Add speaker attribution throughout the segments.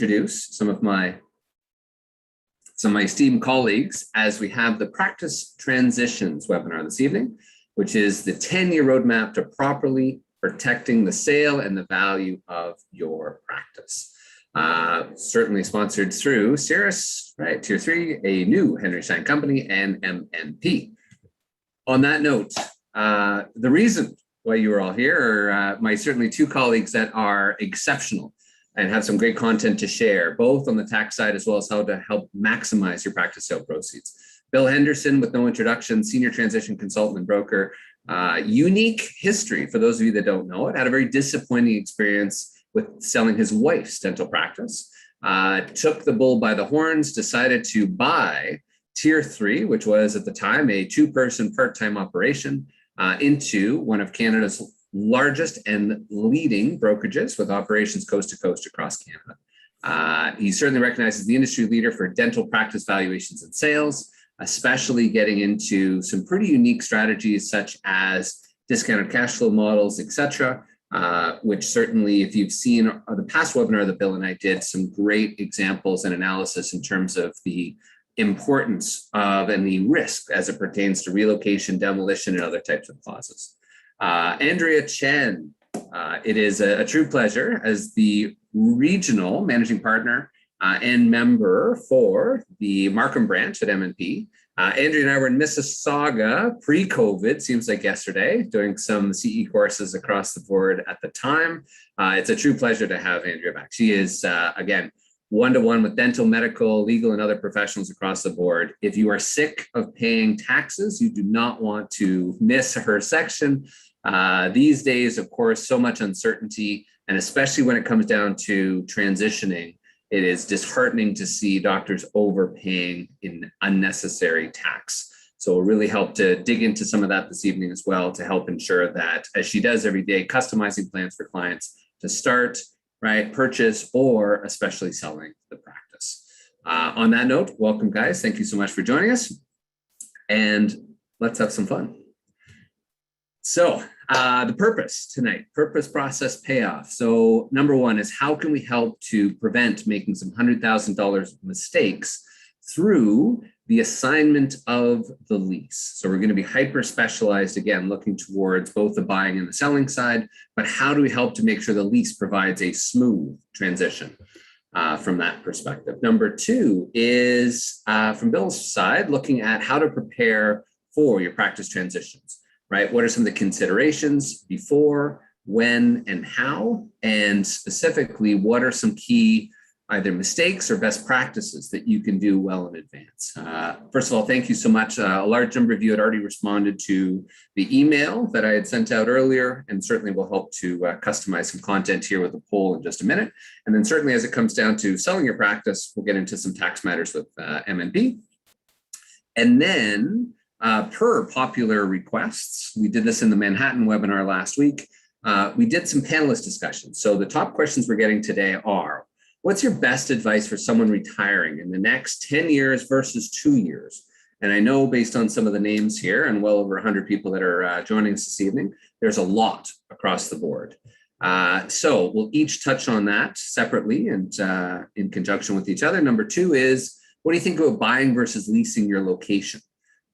Speaker 1: introduce some of my esteemed colleagues as we have the Practice Transitions webinar this evening, which is the 10-year roadmap to properly protecting the sale and the value of your practice. Certainly sponsored through Cirrus, right, Tier 3, a new Henry Schein company, and MNP. On that note, the reason why you are all here are my certainly two colleagues that are exceptional and have some great content to share, both on the tax side as well as how to help maximize your practice sale proceeds. Bill Henderson, with no introduction, senior transition consultant and broker. Unique history, for those of you that don't know it, had a very disappointing experience with selling his wife's dental practice. Took the bull by the horns, decided to buy Tier 3, which was at the time a two-person part-time operation, into one of Canada's largest and leading brokerages with operations coast to coast across Canada. He certainly recognizes the industry leader for dental practice valuations and sales, especially getting into some pretty unique strategies such as discounted cash flow models, etc., which certainly, if you've seen the past webinar that Bill and I did, some great examples and analysis in terms of the importance of and the risk as it pertains to relocation, demolition, and other types of clauses. Andrea Chen, it is a true pleasure as the regional managing partner and member for the Markham branch at MNP. Andrea and I were in Mississauga pre-COVID, seems like yesterday, doing some CE courses across the board at the time. It's a true pleasure to have Andrea back. She is, again, one-to-one with dental, medical, legal, and other professionals across the board. If you are sick of paying taxes, you do not want to miss her section. These days, of course, so much uncertainty, and especially when it comes down to transitioning, it is disheartening to see doctors overpaying in unnecessary tax. So we'll really help to dig into some of that this evening as well to help ensure that, as she does every day, customizing plans for clients to start, right, purchase, or especially selling the practice. On that note, welcome, guys. Thank you so much for joining us, and let's have some fun. So the purpose tonight, purpose, process, payoff. So number one is how can we help to prevent making some $100,000 mistakes through the assignment of the lease. So we're going to be hyper specialized, again, looking towards both the buying and the selling side, but how do we help to make sure the lease provides a smooth transition from that perspective? Number two is from Bill's side, looking at how to prepare for your practice transitions. Right? What are some of the considerations before, when, and how? And specifically, what are some key either mistakes or best practices that you can do well in advance? First of all, thank you so much. A large number of you had already responded to the email that I had sent out earlier, and certainly will help to customize some content here with a poll in just a minute. And then certainly as it comes down to selling your practice, we'll get into some tax matters with MNP. And then per popular requests, we did this in the Manhattan webinar last week. We did some panelist discussions. So the top questions we're getting today are, what's your best advice for someone retiring in the next 10 years versus 2 years? And I know based on some of the names here and well over 100 people that are joining us this evening, there's a lot across the board. So we'll each touch on that separately and in conjunction with each other. Number two is, what do you think about buying versus leasing your location?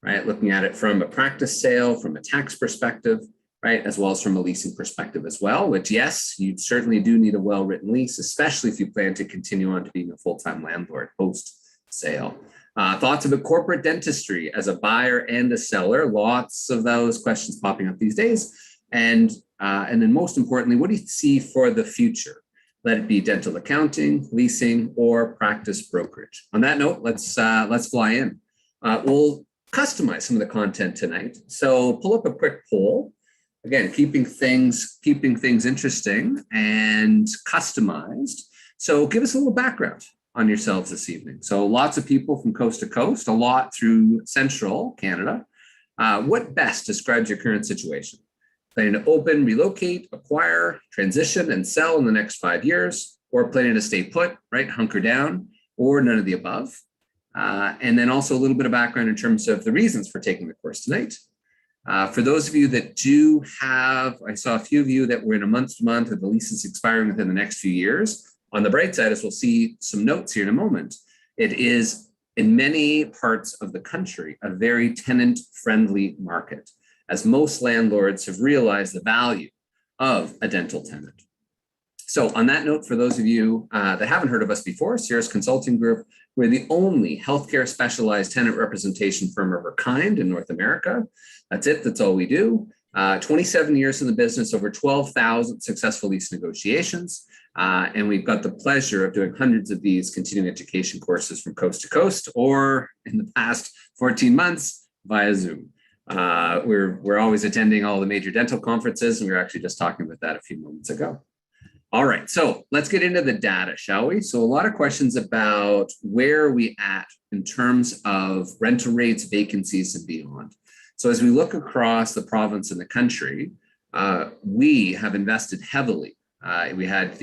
Speaker 1: Right, looking at it from a practice sale, from a tax perspective, right, as well as from a leasing perspective as well, which, yes, you certainly do need a well-written lease, especially if you plan to continue on to being a full-time landlord post-sale. Thoughts about corporate dentistry as a buyer and a seller, lots of those questions popping up these days. And then most importantly, what do you see for the future? Let it be dental accounting, leasing, or practice brokerage. On that note, let's fly in. We'll customize some of the content tonight. So pull up a quick poll. Again, keeping things interesting and customized. So give us a little background on yourselves this evening. So lots of people from coast to coast, a lot through central Canada. What best describes your current situation? Planning to open, relocate, acquire, transition, and sell in the next 5 years, or planning to stay put, right, hunker down, or none of the above. And then also a little bit of background in terms of the reasons for taking the course tonight. For those of you that do have, I saw a few of you that were in a month-to-month or the lease is expiring within the next few years. On the bright side, as we'll see some notes here in a moment, it is in many parts of the country a very tenant-friendly market, as most landlords have realized the value of a dental tenant. So on that note, for those of you that haven't heard of us before, Cirrus Consulting Group, we're the only healthcare specialized tenant representation firm of our kind in North America. That's it, that's all we do. 27 years in the business, over 12,000 successful lease negotiations. And we've got the pleasure of doing hundreds of these continuing education courses from coast to coast, or in the past 14 months via Zoom. We're always attending all the major dental conferences, and we were actually just talking about that a few moments ago. All right, so let's get into the data, shall we? So a lot of questions about where are we at in terms of rental rates, vacancies, and beyond. So as we look across the province and the country, we have invested heavily. We had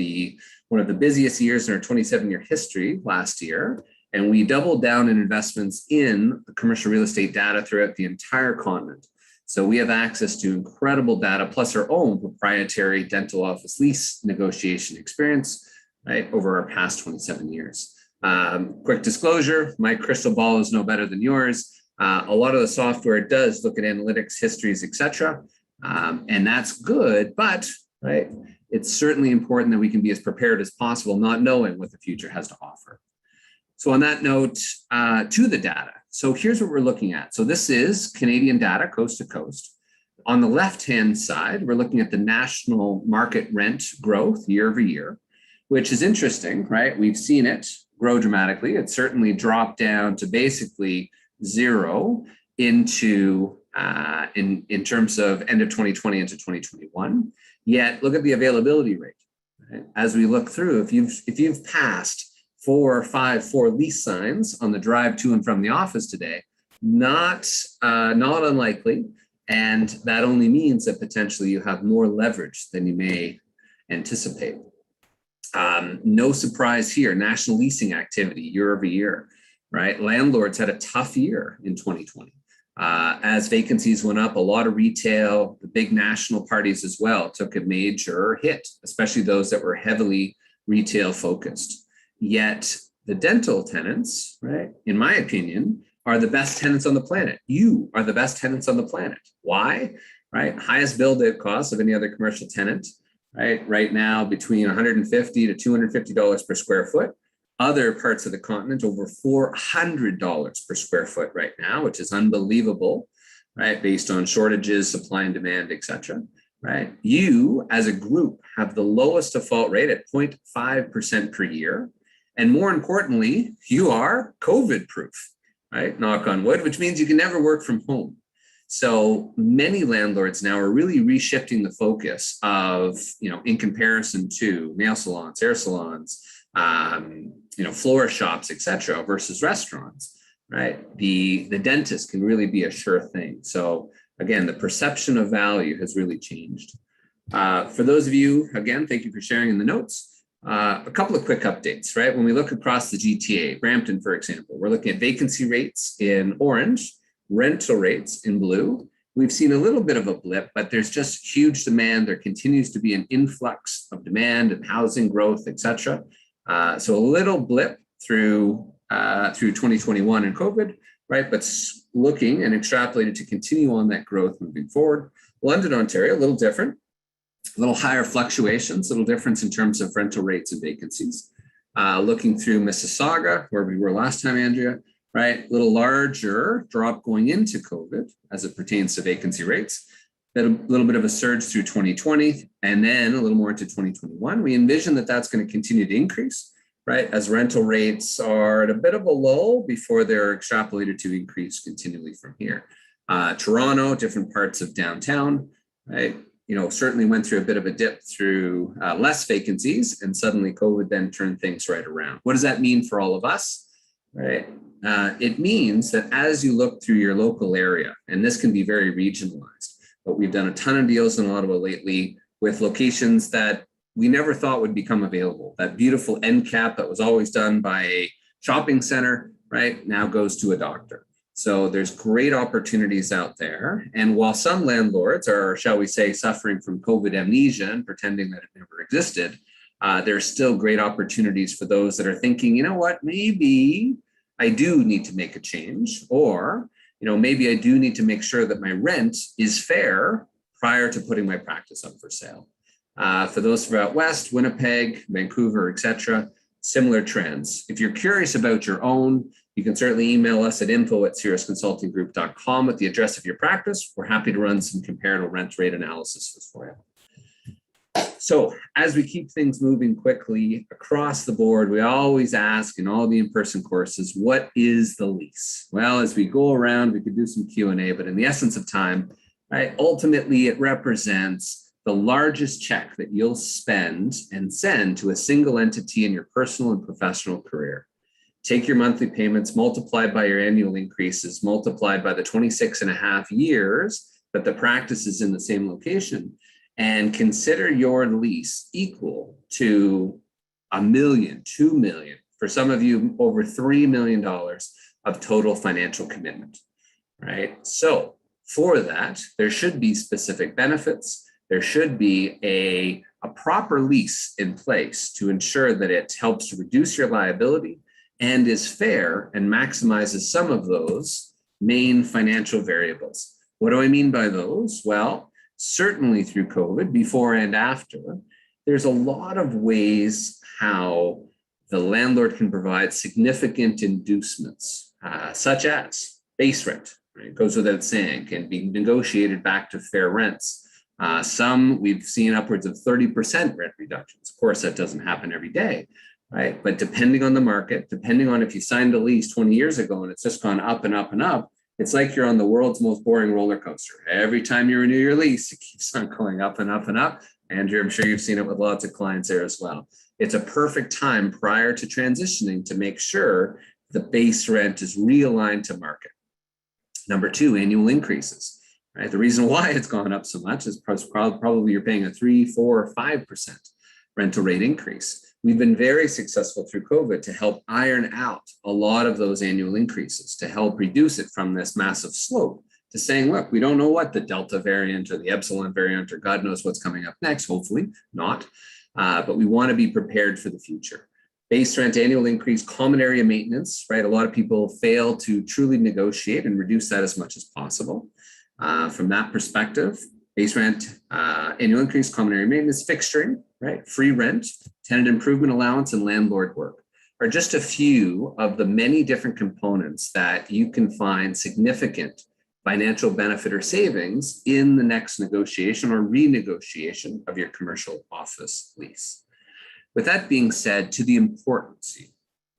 Speaker 1: one of the busiest years in our 27-year history last year, and we doubled down in investments in the commercial real estate data throughout the entire continent. So we have access to incredible data, plus our own proprietary dental office lease negotiation experience, right, over our past 27 years. Quick disclosure, my crystal ball is no better than yours. A lot of the software does look at analytics, histories, etc., and that's good, but right, it's certainly important that we can be as prepared as possible, not knowing what the future has to offer. So on that note, to the data. So here's what we're looking at. So this is Canadian data, coast to coast. On the left-hand side, we're looking at the national market rent growth year over year, which is interesting, right? We've seen it grow dramatically. It certainly dropped down to basically zero into in terms of end of 2020 into 2021. Yet look at the availability rate. Right? As we look through, if you've passed 4 or 5 lease signs on the drive to and from the office today, not unlikely, and that only means that potentially you have more leverage than you may anticipate. No surprise here, national leasing activity year over year, right? Landlords had a tough year in 2020. As vacancies went up, a lot of retail, the big national parties as well, took a major hit, especially those that were heavily retail focused. Yet the dental tenants, right, in my opinion, are the best tenants on the planet. You are the best tenants on the planet. Why? Right? Highest build-out cost of any other commercial tenant, right? Right now, between $150 to $250 per square foot. Other parts of the continent, over $400 per square foot right now, which is unbelievable, right? Based on shortages, supply and demand, et cetera. Right? You, as a group, have the lowest default rate at 0.5% per year. And more importantly, you are COVID proof, right? Knock on wood, which means you can never work from home. So many landlords now are really reshifting the focus of, in comparison to nail salons, hair salons, floor shops, et cetera, versus restaurants, right? The dentist can really be a sure thing. So again, the perception of value has really changed. For those of you, again, thank you for sharing in the notes. A couple of quick updates, right? When we look across the GTA, Brampton, for example, we're looking at vacancy rates in orange, rental rates in blue. We've seen a little bit of a blip, but there's just huge demand. There continues to be an influx of demand and housing growth, et cetera. So a little blip through 2021 and COVID, right? But looking and extrapolated to continue on that growth moving forward. London, Ontario, a little different. A little higher fluctuations, a little difference in terms of rental rates and vacancies. Looking through Mississauga, where we were last time, Andrea, right? A little larger drop going into COVID as it pertains to vacancy rates. A little bit of a surge through 2020, and then a little more into 2021. We envision that that's going to continue to increase, right? As rental rates are at a bit of a lull before they're extrapolated to increase continually from here. Toronto, different parts of downtown, right? Certainly went through a bit of a dip through less vacancies, and suddenly COVID then turned things right around. What does that mean for all of us, right? It means that as you look through your local area, and this can be very regionalized, but we've done a ton of deals in Ottawa lately with locations that we never thought would become available. That beautiful end cap that was always done by a shopping center, right, now goes to a doctor. So there's great opportunities out there. And while some landlords are, shall we say, suffering from COVID amnesia and pretending that it never existed, there's still great opportunities for those that are thinking, you know what, maybe I do need to make a change, or, you know, maybe I do need to make sure that my rent is fair prior to putting my practice up for sale. For those from out west, Winnipeg, Vancouver, etc., similar trends. If you're curious about your own, you can certainly email us at info@cirrusconsultinggroup.com with the address of your practice. We're happy to run some comparative rent rate analysis for you. So as we keep things moving quickly across the board, we always ask in all the in-person courses, what is the lease? Well, as we go around, we could do some Q&A, but in the essence of time, right, ultimately it represents the largest check that you'll spend and send to a single entity in your personal and professional career. Take your monthly payments multiplied by your annual increases, multiplied by the 26.5 years that the practice is in the same location, and consider your lease equal to $1 million, $2 million, for some of you over $3 million of total financial commitment, right? So for that, there should be specific benefits. There should be a proper lease in place to ensure that it helps to reduce your liability and is fair and maximizes some of those main financial variables. What do I mean by those? Well, certainly through COVID, before and after, there's a lot of ways how the landlord can provide significant inducements, such as base rent, right? It goes without saying, can be negotiated back to fair rents. Some we've seen upwards of 30% rent reductions. Of course, that doesn't happen every day, right? But depending on the market, depending on if you signed a lease 20 years ago and it's just gone up and up and up, it's like you're on the world's most boring roller coaster. Every time you renew your lease, it keeps on going up and up and up. Andrew, I'm sure you've seen it with lots of clients there as well. It's a perfect time prior to transitioning to make sure the base rent is realigned to market. Number two, annual increases. Right? The reason why it's gone up so much is probably you're paying a 3, 4, or 5% rental rate increase. We've been very successful through COVID to help iron out a lot of those annual increases, to help reduce it from this massive slope to saying, look, we don't know what the Delta variant or the Epsilon variant or God knows what's coming up next, hopefully not, but we want to be prepared for the future. Base rent annual increase, common area maintenance, right? A lot of people fail to truly negotiate and reduce that as much as possible. From that perspective, base rent, annual increase, common area maintenance, fixturing, right? Free rent, tenant improvement allowance, and landlord work are just a few of the many different components that you can find significant financial benefit or savings in the next negotiation or renegotiation of your commercial office lease. With that being said, to the importance,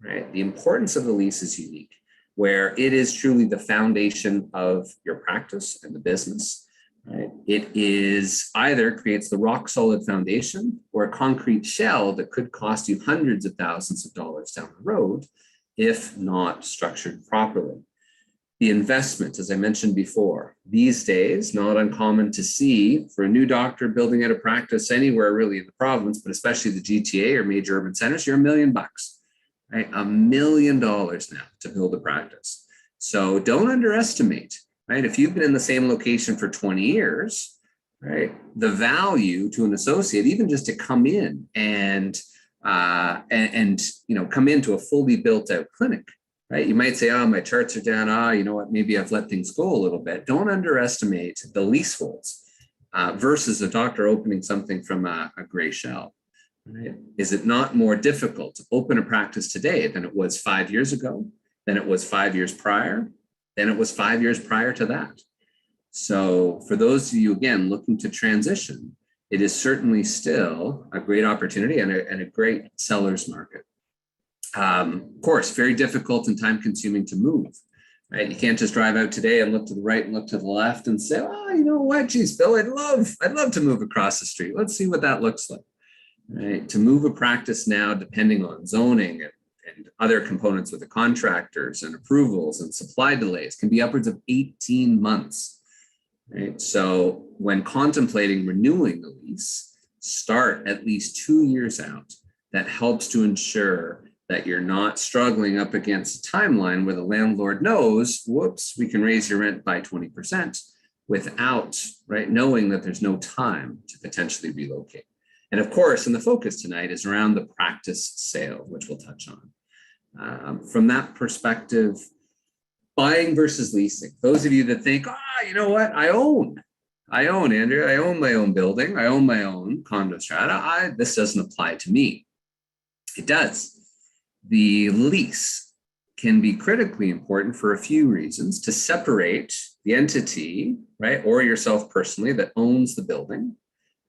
Speaker 1: right? The importance of the lease is unique, where it is truly the foundation of your practice and the business, right? It is either creates the rock solid foundation or a concrete shell that could cost you hundreds of thousands of dollars down the road if not structured properly. The investment, as I mentioned before, these days, not uncommon to see for a new doctor building out a practice anywhere really in the province, but especially the GTA or major urban centers, you're $1 million. Right? $1 million now to build a practice. So don't underestimate, right? If you've been in the same location for 20 years, right, the value to an associate, even just to come in and come into a fully built out clinic, right? You might say, oh, my charts are down. You know what? Maybe I've let things go a little bit. Don't underestimate the leaseholds versus a doctor opening something from a gray shell. Right? Is it not more difficult to open a practice today than it was 5 years ago, than it was 5 years prior, than it was 5 years prior to that? So for those of you, again, looking to transition, it is certainly still a great opportunity and a great seller's market. Of course, very difficult and time consuming to move. Right? You can't just drive out today and look to the right and look to the left and say, oh, you know what, geez, Bill, I'd love to move across the street. Let's see what that looks like. Right? To move a practice now, depending on zoning and other components with the contractors and approvals and supply delays, can be upwards of 18 months. Right? So when contemplating renewing the lease, start at least 2 years out. That helps to ensure that you're not struggling up against a timeline where the landlord knows, whoops, we can raise your rent by 20% without, right, knowing that there's no time to potentially relocate. And of course, and the focus tonight is around the practice sale, which we'll touch on. From that perspective, buying versus leasing. Those of you that think, you know what, I own, Andrea, I own my own building, I own my own condo strata, this doesn't apply to me. It does. The lease can be critically important for a few reasons: to separate the entity, right, or yourself personally that owns the building,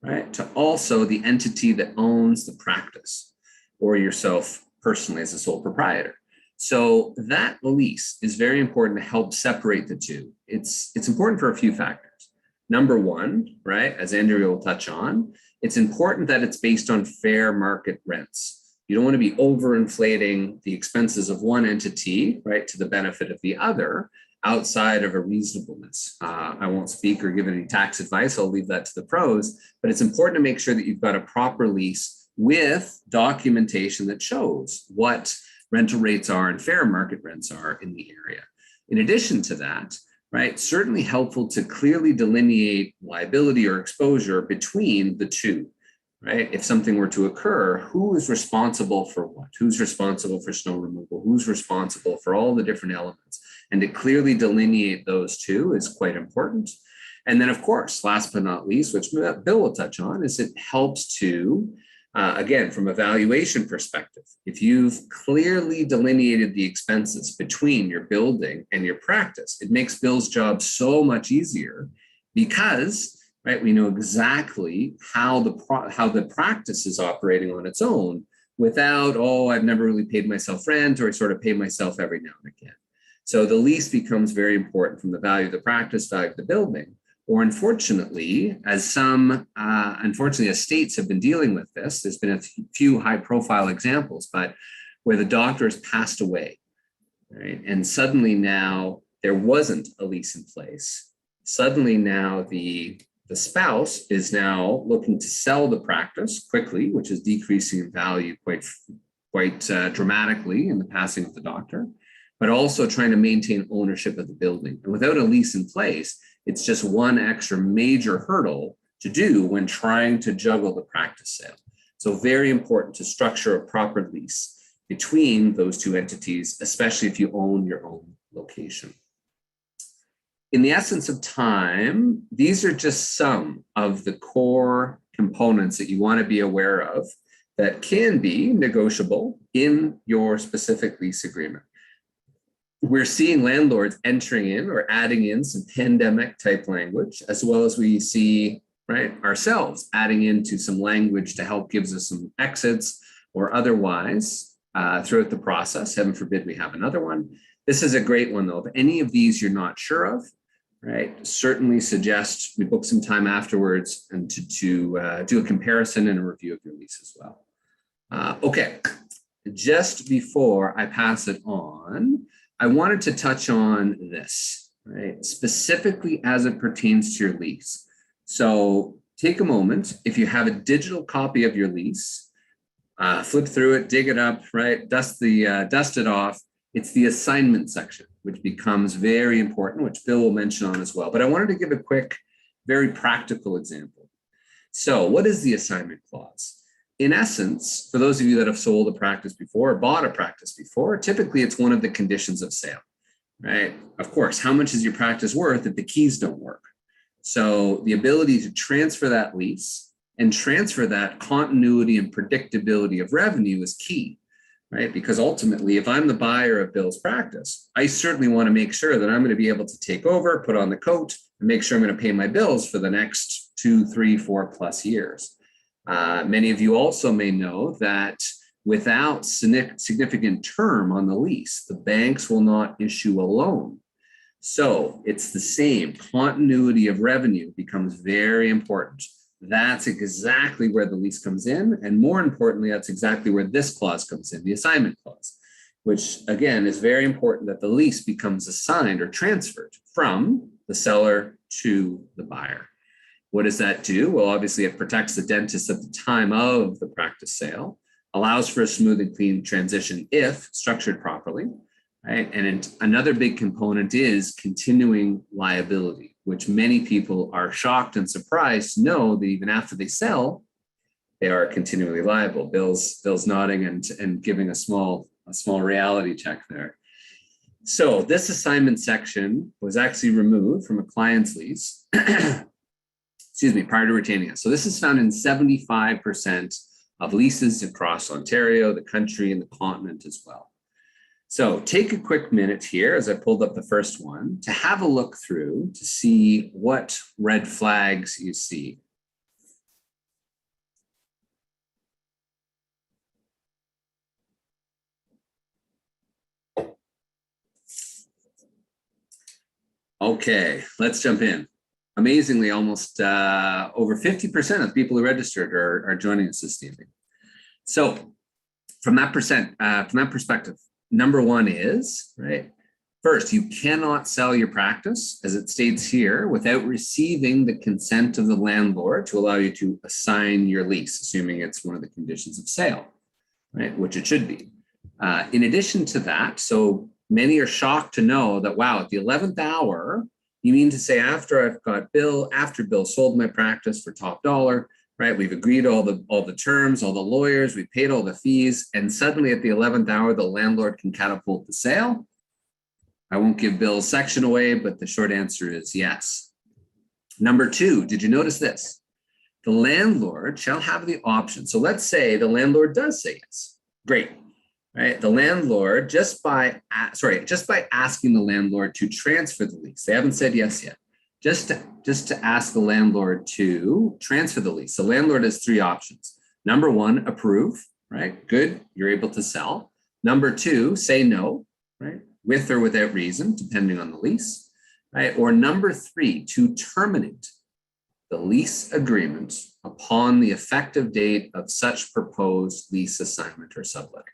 Speaker 1: right, to also the entity that owns the practice, or yourself personally as a sole proprietor. So that lease is very important to help separate the two. It's important for a few factors. Number one, right, as Andrea will touch on, it's important that it's based on fair market rents. You don't want to be overinflating the expenses of one entity, right, to the benefit of the other outside of a reasonableness. I won't speak or give any tax advice. I'll leave that to the pros, but it's important to make sure that you've got a proper lease with documentation that shows what rental rates are and fair market rents are in the area. In addition to that, right, certainly helpful to clearly delineate liability or exposure between the two. Right? If something were to occur, who is responsible for what? Who's responsible for snow removal? Who's responsible for all the different elements? And to clearly delineate those two is quite important. And then, of course, last but not least, which Bill will touch on, is it helps to, again, from a valuation perspective, if you've clearly delineated the expenses between your building and your practice, it makes Bill's job so much easier because, right, we know exactly how the practice is operating on its own without, I've never really paid myself rent, or I sort of pay myself every now and again. So the lease becomes very important from the value of the practice, value of the building. Or unfortunately, as some states have been dealing with this, there's been a few high profile examples, but where the doctor has passed away, right? And suddenly now there wasn't a lease in place. Suddenly now the spouse is now looking to sell the practice quickly, which is decreasing in value quite dramatically in the passing of the doctor, but also trying to maintain ownership of the building. And without a lease in place, it's just one extra major hurdle to do when trying to juggle the practice sale. So very important to structure a proper lease between those two entities, especially if you own your own location. In the essence of time, these are just some of the core components that you want to be aware of that can be negotiable in your specific lease agreement. We're seeing landlords entering in or adding in some pandemic type language, as well as we see, right, ourselves adding into some language to help gives us some exits or otherwise throughout the process. Heaven forbid we have another one. This is a great one though. If any of these you're not sure of, right, certainly suggest we book some time afterwards and to do a comparison and a review of your lease as well. Okay, just before I pass it on, I wanted to touch on this, right, specifically as it pertains to your lease. So take a moment, if you have a digital copy of your lease, flip through it, dig it up, right, dust it off. It's the assignment section, which becomes very important, which Bill will mention on as well. But I wanted to give a quick, very practical example. So what is the assignment clause? In essence, for those of you that have sold a practice before or bought a practice before, typically it's one of the conditions of sale, right? Of course, how much is your practice worth if the keys don't work? So the ability to transfer that lease and transfer that continuity and predictability of revenue is key. Right? Because ultimately, if I'm the buyer of Bill's practice, I certainly want to make sure that I'm going to be able to take over, put on the coat, and make sure I'm going to pay my bills for the next 2, 3, 4+ years. Many of you also may know that without significant term on the lease, the banks will not issue a loan. So it's the same. Continuity of revenue becomes very important. That's exactly where the lease comes in. And more importantly, that's exactly where this clause comes in, the assignment clause, which again is very important that the lease becomes assigned or transferred from the seller to the buyer. What does that do? Well, obviously it protects the dentist at the time of the practice sale, allows for a smooth and clean transition if structured properly, right? And another big component is continuing liability, which many people are shocked and surprised to know that even after they sell, they are continually liable. Bill's nodding and giving a small reality check there. So this assignment section was actually removed from a client's lease, excuse me, prior to retaining it. So this is found in 75% of leases across Ontario, the country, and the continent as well. So take a quick minute here as I pulled up the first one to have a look through to see what red flags you see. Okay, let's jump in. Amazingly, almost over 50% of people who registered are joining us this evening. So from that perspective, number one is, right, first, you cannot sell your practice, as it states here, without receiving the consent of the landlord to allow you to assign your lease, assuming it's one of the conditions of sale, right, which it should be. In addition to that, so many are shocked to know that, wow, at the 11th hour, you mean to say after Bill sold my practice for top dollar, right? We've agreed all the terms, all the lawyers, we paid all the fees, and suddenly at the 11th hour, the landlord can catapult the sale. I won't give Bill's section away, but the short answer is yes. Number two, did you notice this? The landlord shall have the option. So let's say the landlord does say yes. Great. Right, the landlord, just by asking the landlord to transfer the lease, they haven't said yes yet, just to ask the landlord to transfer the lease. The landlord has three options. Number one, approve, right? Good, you're able to sell. Number two, say no, right? With or without reason, depending on the lease, right? Or number three, to terminate the lease agreement upon the effective date of such proposed lease assignment or sublet.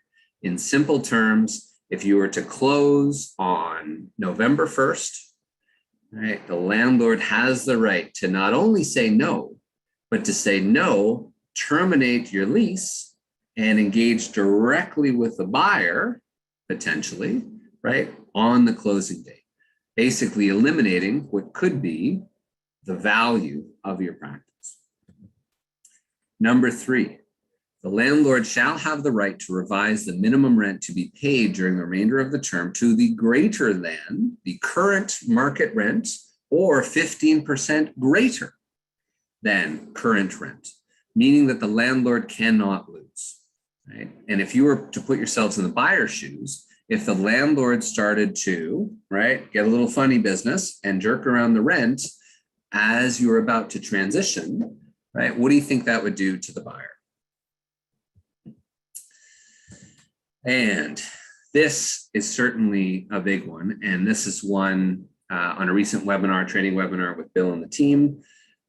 Speaker 1: In simple terms, if you were to close on November 1st, right, the landlord has the right to not only say no, but to say no, terminate your lease, and engage directly with the buyer, potentially, right, on the closing date, basically eliminating what could be the value of your practice. Number three, the landlord shall have the right to revise the minimum rent to be paid during the remainder of the term to the greater than the current market rent or 15% greater than current rent, meaning that the landlord cannot lose, right? And if you were to put yourselves in the buyer's shoes, if the landlord started to, right, get a little funny business and jerk around the rent as you're about to transition, right, what do you think that would do to the buyer? And this is certainly a big one. And this is one on a recent webinar, training webinar with Bill and the team.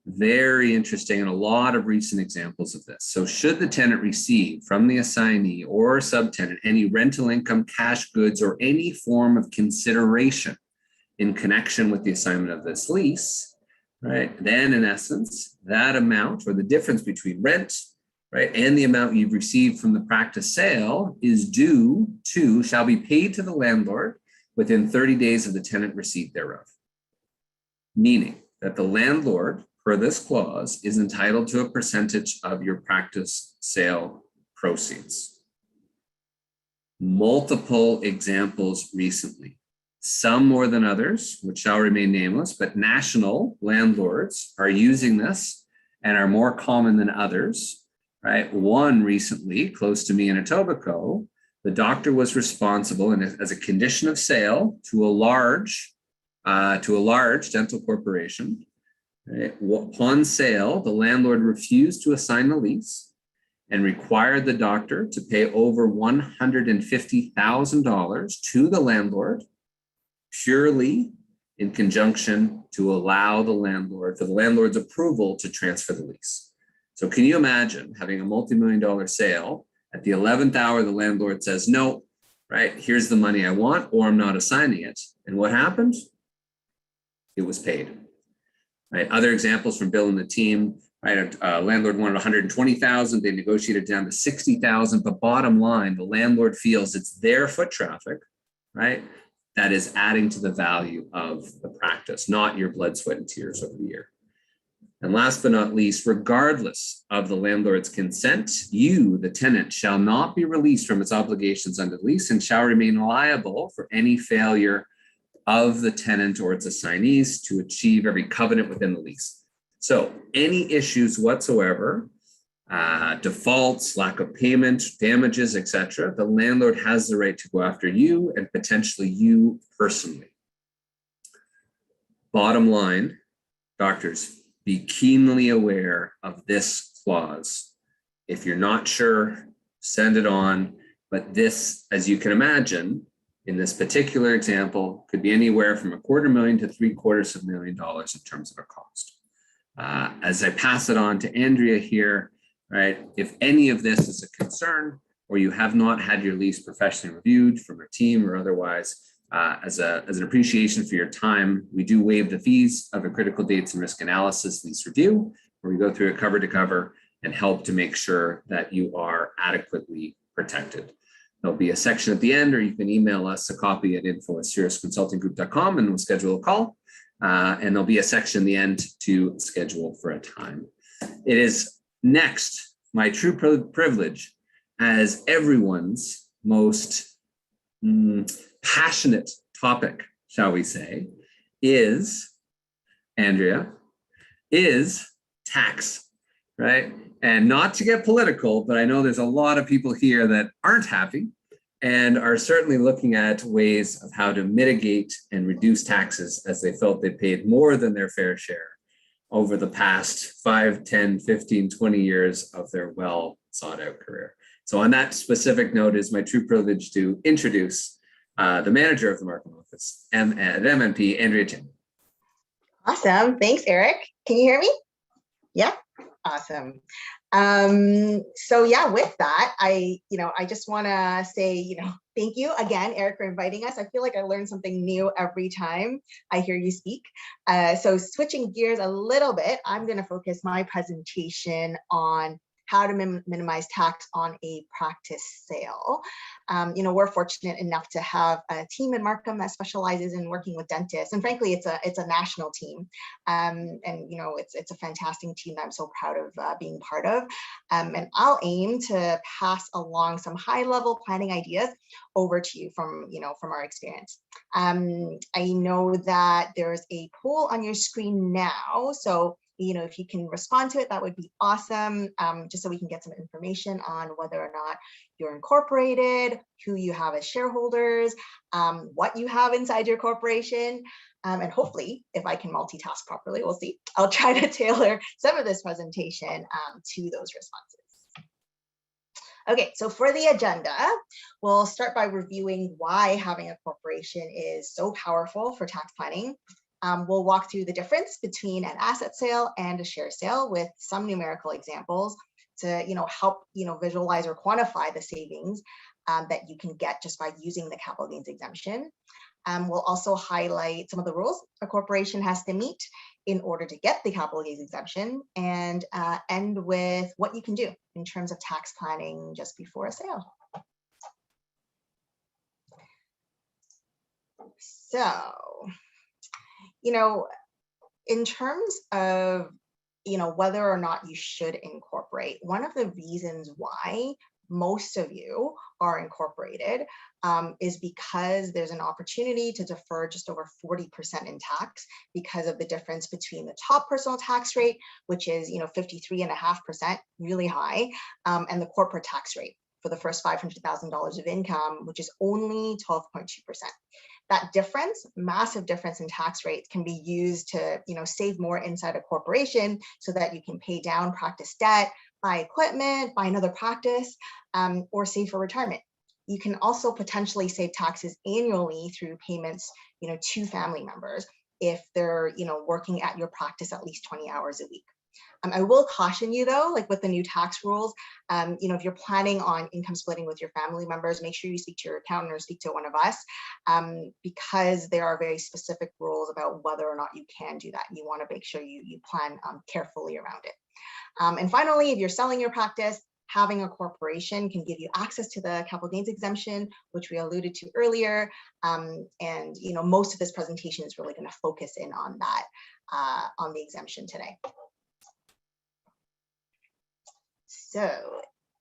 Speaker 1: Very interesting, and a lot of recent examples of this. So should the tenant receive from the assignee or subtenant any rental income, cash goods, or any form of consideration in connection with the assignment of this lease, right, then in essence, that amount or the difference between rent, right, and the amount you've received from the practice sale is shall be paid to the landlord within 30 days of the tenant receipt thereof. Meaning that the landlord, per this clause, is entitled to a percentage of your practice sale proceeds. Multiple examples recently, some more than others, which shall remain nameless, but national landlords are using this and are more common than others. Right, one recently, close to me in Etobicoke, the doctor was responsible, and as a condition of sale to a large dental corporation. Right, upon sale, the landlord refused to assign the lease and required the doctor to pay over $150,000 to the landlord, purely in conjunction to allow the landlord's approval to transfer the lease. So can you imagine having a multi-million-dollar sale at the 11th hour, the landlord says, no, right, here's the money I want, or I'm not assigning it. And what happened? It was paid. Right. Other examples from Bill and the team, right? Landlord wanted $120,000. They negotiated down to $60,000. But bottom line, the landlord feels it's their foot traffic, right, that is adding to the value of the practice, not your blood, sweat, and tears over the year. And last but not least, regardless of the landlord's consent, you, the tenant, shall not be released from its obligations under the lease and shall remain liable for any failure of the tenant or its assignees to achieve every covenant within the lease. So any issues whatsoever, defaults, lack of payment, damages, etc., the landlord has the right to go after you and potentially you personally. Bottom line, doctors, be keenly aware of this clause. If you're not sure, send it on. But this, as you can imagine, in this particular example, could be anywhere from $250,000 to $750,000 in terms of a cost. As I pass it on to Andrea here, right, if any of this is a concern or you have not had your lease professionally reviewed from our team or otherwise, as an appreciation for your time, we do waive the fees of a critical dates and risk analysis lease review, where we go through it cover to cover and help to make sure that you are adequately protected. There'll be a section at the end, or you can email us a copy at info@siriusconsultinggroup.com and we'll schedule a call. And there'll be a section in the end to schedule for a time. It is next my true privilege as everyone's most passionate topic, shall we say, is, Andrea, is tax, right? And not to get political, but I know there's a lot of people here that aren't happy and are certainly looking at ways of how to mitigate and reduce taxes as they felt they paid more than their fair share over the past 5, 10, 15, 20 years of their well sought out career. So on that specific note, it's my true privilege to introduce the manager of the Markham office at MNP, Andrea Chen.
Speaker 2: Awesome. Thanks, Eric. Can you hear me? Yeah. Awesome. So yeah, with that, I just want to say, thank you again, Eric, for inviting us. I feel like I learn something new every time I hear you speak. So switching gears a little bit, I'm going to focus my presentation on how to minimize tax on a practice sale. We're fortunate enough to have a team in Markham that specializes in working with dentists, and frankly, it's a national team. It's a fantastic team that I'm so proud of being part of. And I'll aim to pass along some high-level planning ideas over to you from our experience. I know that there's a poll on your screen now, so if you can respond to it, that would be awesome, just so we can get some information on whether or not you're incorporated, who you have as shareholders, what you have inside your corporation, and hopefully, if I can multitask properly, we'll see. I'll try to tailor some of this presentation to those responses. Okay, so for the agenda, we'll start by reviewing why having a corporation is so powerful for tax planning. We'll walk through the difference between an asset sale and a share sale with some numerical examples to help visualize or quantify the savings that you can get just by using the capital gains exemption. We'll also highlight some of the rules a corporation has to meet in order to get the capital gains exemption, and end with what you can do in terms of tax planning just before a sale. So, in terms of, whether or not you should incorporate, one of the reasons why most of you are incorporated is because there's an opportunity to defer just over 40% in tax because of the difference between the top personal tax rate, which is 53.5%, really high, and the corporate tax rate for the first $500,000 of income, which is only 12.2%. That difference, massive difference in tax rates, can be used to save more inside a corporation so that you can pay down practice debt, buy equipment, buy another practice, or save for retirement. You can also potentially save taxes annually through payments to family members if they're working at your practice at least 20 hours a week. I will caution you though, like with the new tax rules, if you're planning on income splitting with your family members, make sure you speak to your accountant or speak to one of us, because there are very specific rules about whether or not you can do that. You want to make sure you plan carefully around it. And finally, if you're selling your practice, having a corporation can give you access to the capital gains exemption, which we alluded to earlier. And most of this presentation is really going to focus in on that, on the exemption today. So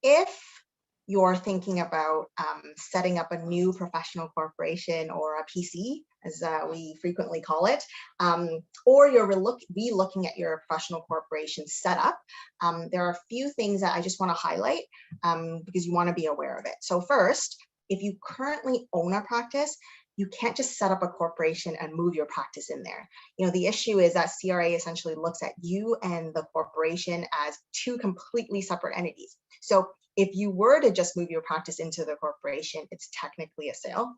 Speaker 2: if you're thinking about setting up a new professional corporation, or a PC, as we frequently call it, or you're re-looking at your professional corporation setup, there are a few things that I just want to highlight because you want to be aware of it. So first, if you currently own a practice, you can't just set up a corporation and move your practice in there. The issue is that CRA essentially looks at you and the corporation as two completely separate entities. So if you were to just move your practice into the corporation, it's technically a sale.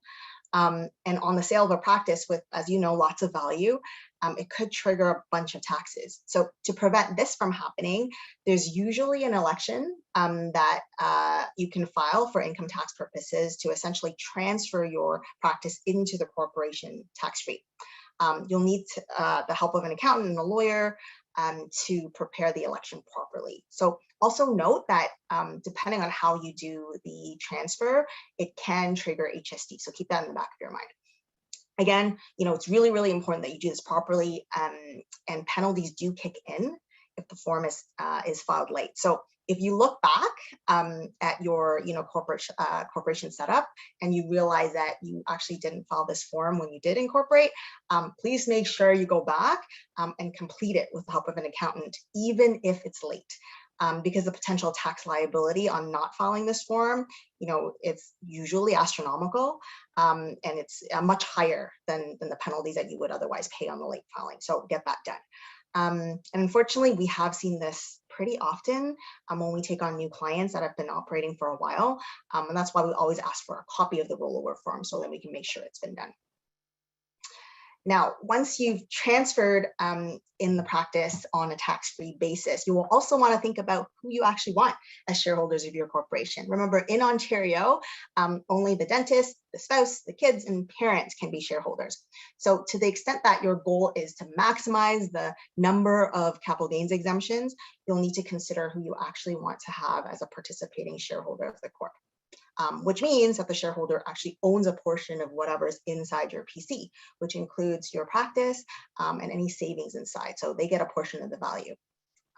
Speaker 2: And on the sale of a practice with, as you know, lots of value, it could trigger a bunch of taxes. So to prevent this from happening, there's usually an election that you can file for income tax purposes to essentially transfer your practice into the corporation tax-free. You'll need the help of an accountant and a lawyer to prepare the election properly. So also note that depending on how you do the transfer, it can trigger HST. So keep that in the back of your mind. Again, it's really, really important that you do this properly, and penalties do kick in if the form is filed late. So if you look back at your corporation setup and you realize that you actually didn't file this form when you did incorporate, please make sure you go back and complete it with the help of an accountant, even if it's late. Because the potential tax liability on not filing this form, it's usually astronomical, and it's much higher than the penalties that you would otherwise pay on the late filing. So get that done. And unfortunately, we have seen this pretty often when we take on new clients that have been operating for a while. And that's why we always ask for a copy of the rollover form so that we can make sure it's been done. Now, once you've transferred in the practice on a tax-free basis, you will also want to think about who you actually want as shareholders of your corporation. Remember, in Ontario, only the dentist, the spouse, the kids, and parents can be shareholders. So to the extent that your goal is to maximize the number of capital gains exemptions, you'll need to consider who you actually want to have as a participating shareholder of the corp. Which means that the shareholder actually owns a portion of whatever's inside your PC, which includes your practice and any savings inside. So they get a portion of the value.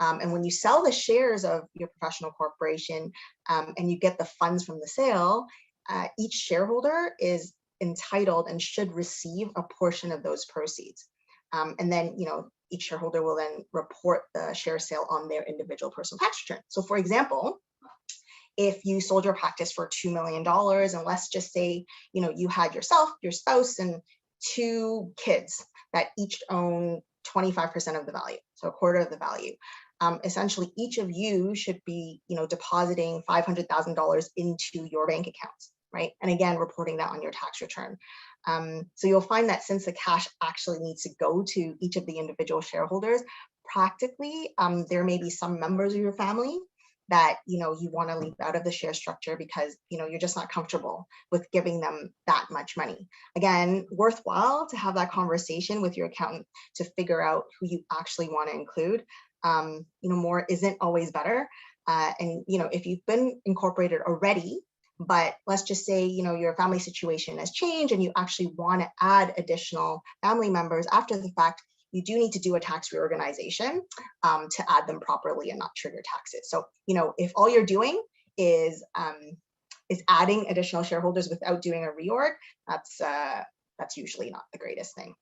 Speaker 2: And when you sell the shares of your professional corporation and you get the funds from the sale, each shareholder is entitled and should receive a portion of those proceeds. And then, each shareholder will then report the share sale on their individual personal tax return. So for example, if you sold your practice for $2 million, and let's just say, you had yourself, your spouse, and 2 kids that each own 25% of the value, so a quarter of the value. Essentially, each of you should be, depositing $500,000 into your bank accounts, right? And again, reporting that on your tax return. So you'll find that since the cash actually needs to go to each of the individual shareholders, practically, there may be some members of your family that you want to leave out of the share structure because you're just not comfortable with giving them that much money. Again, worthwhile to have that conversation with your accountant to figure out who you actually want to include. More isn't always better. And if you've been incorporated already, but let's just say your family situation has changed and you actually want to add additional family members after the fact, you do need to do a tax reorganization to add them properly and not trigger taxes. So, if all you're doing is adding additional shareholders without doing a reorg, that's usually not the greatest thing.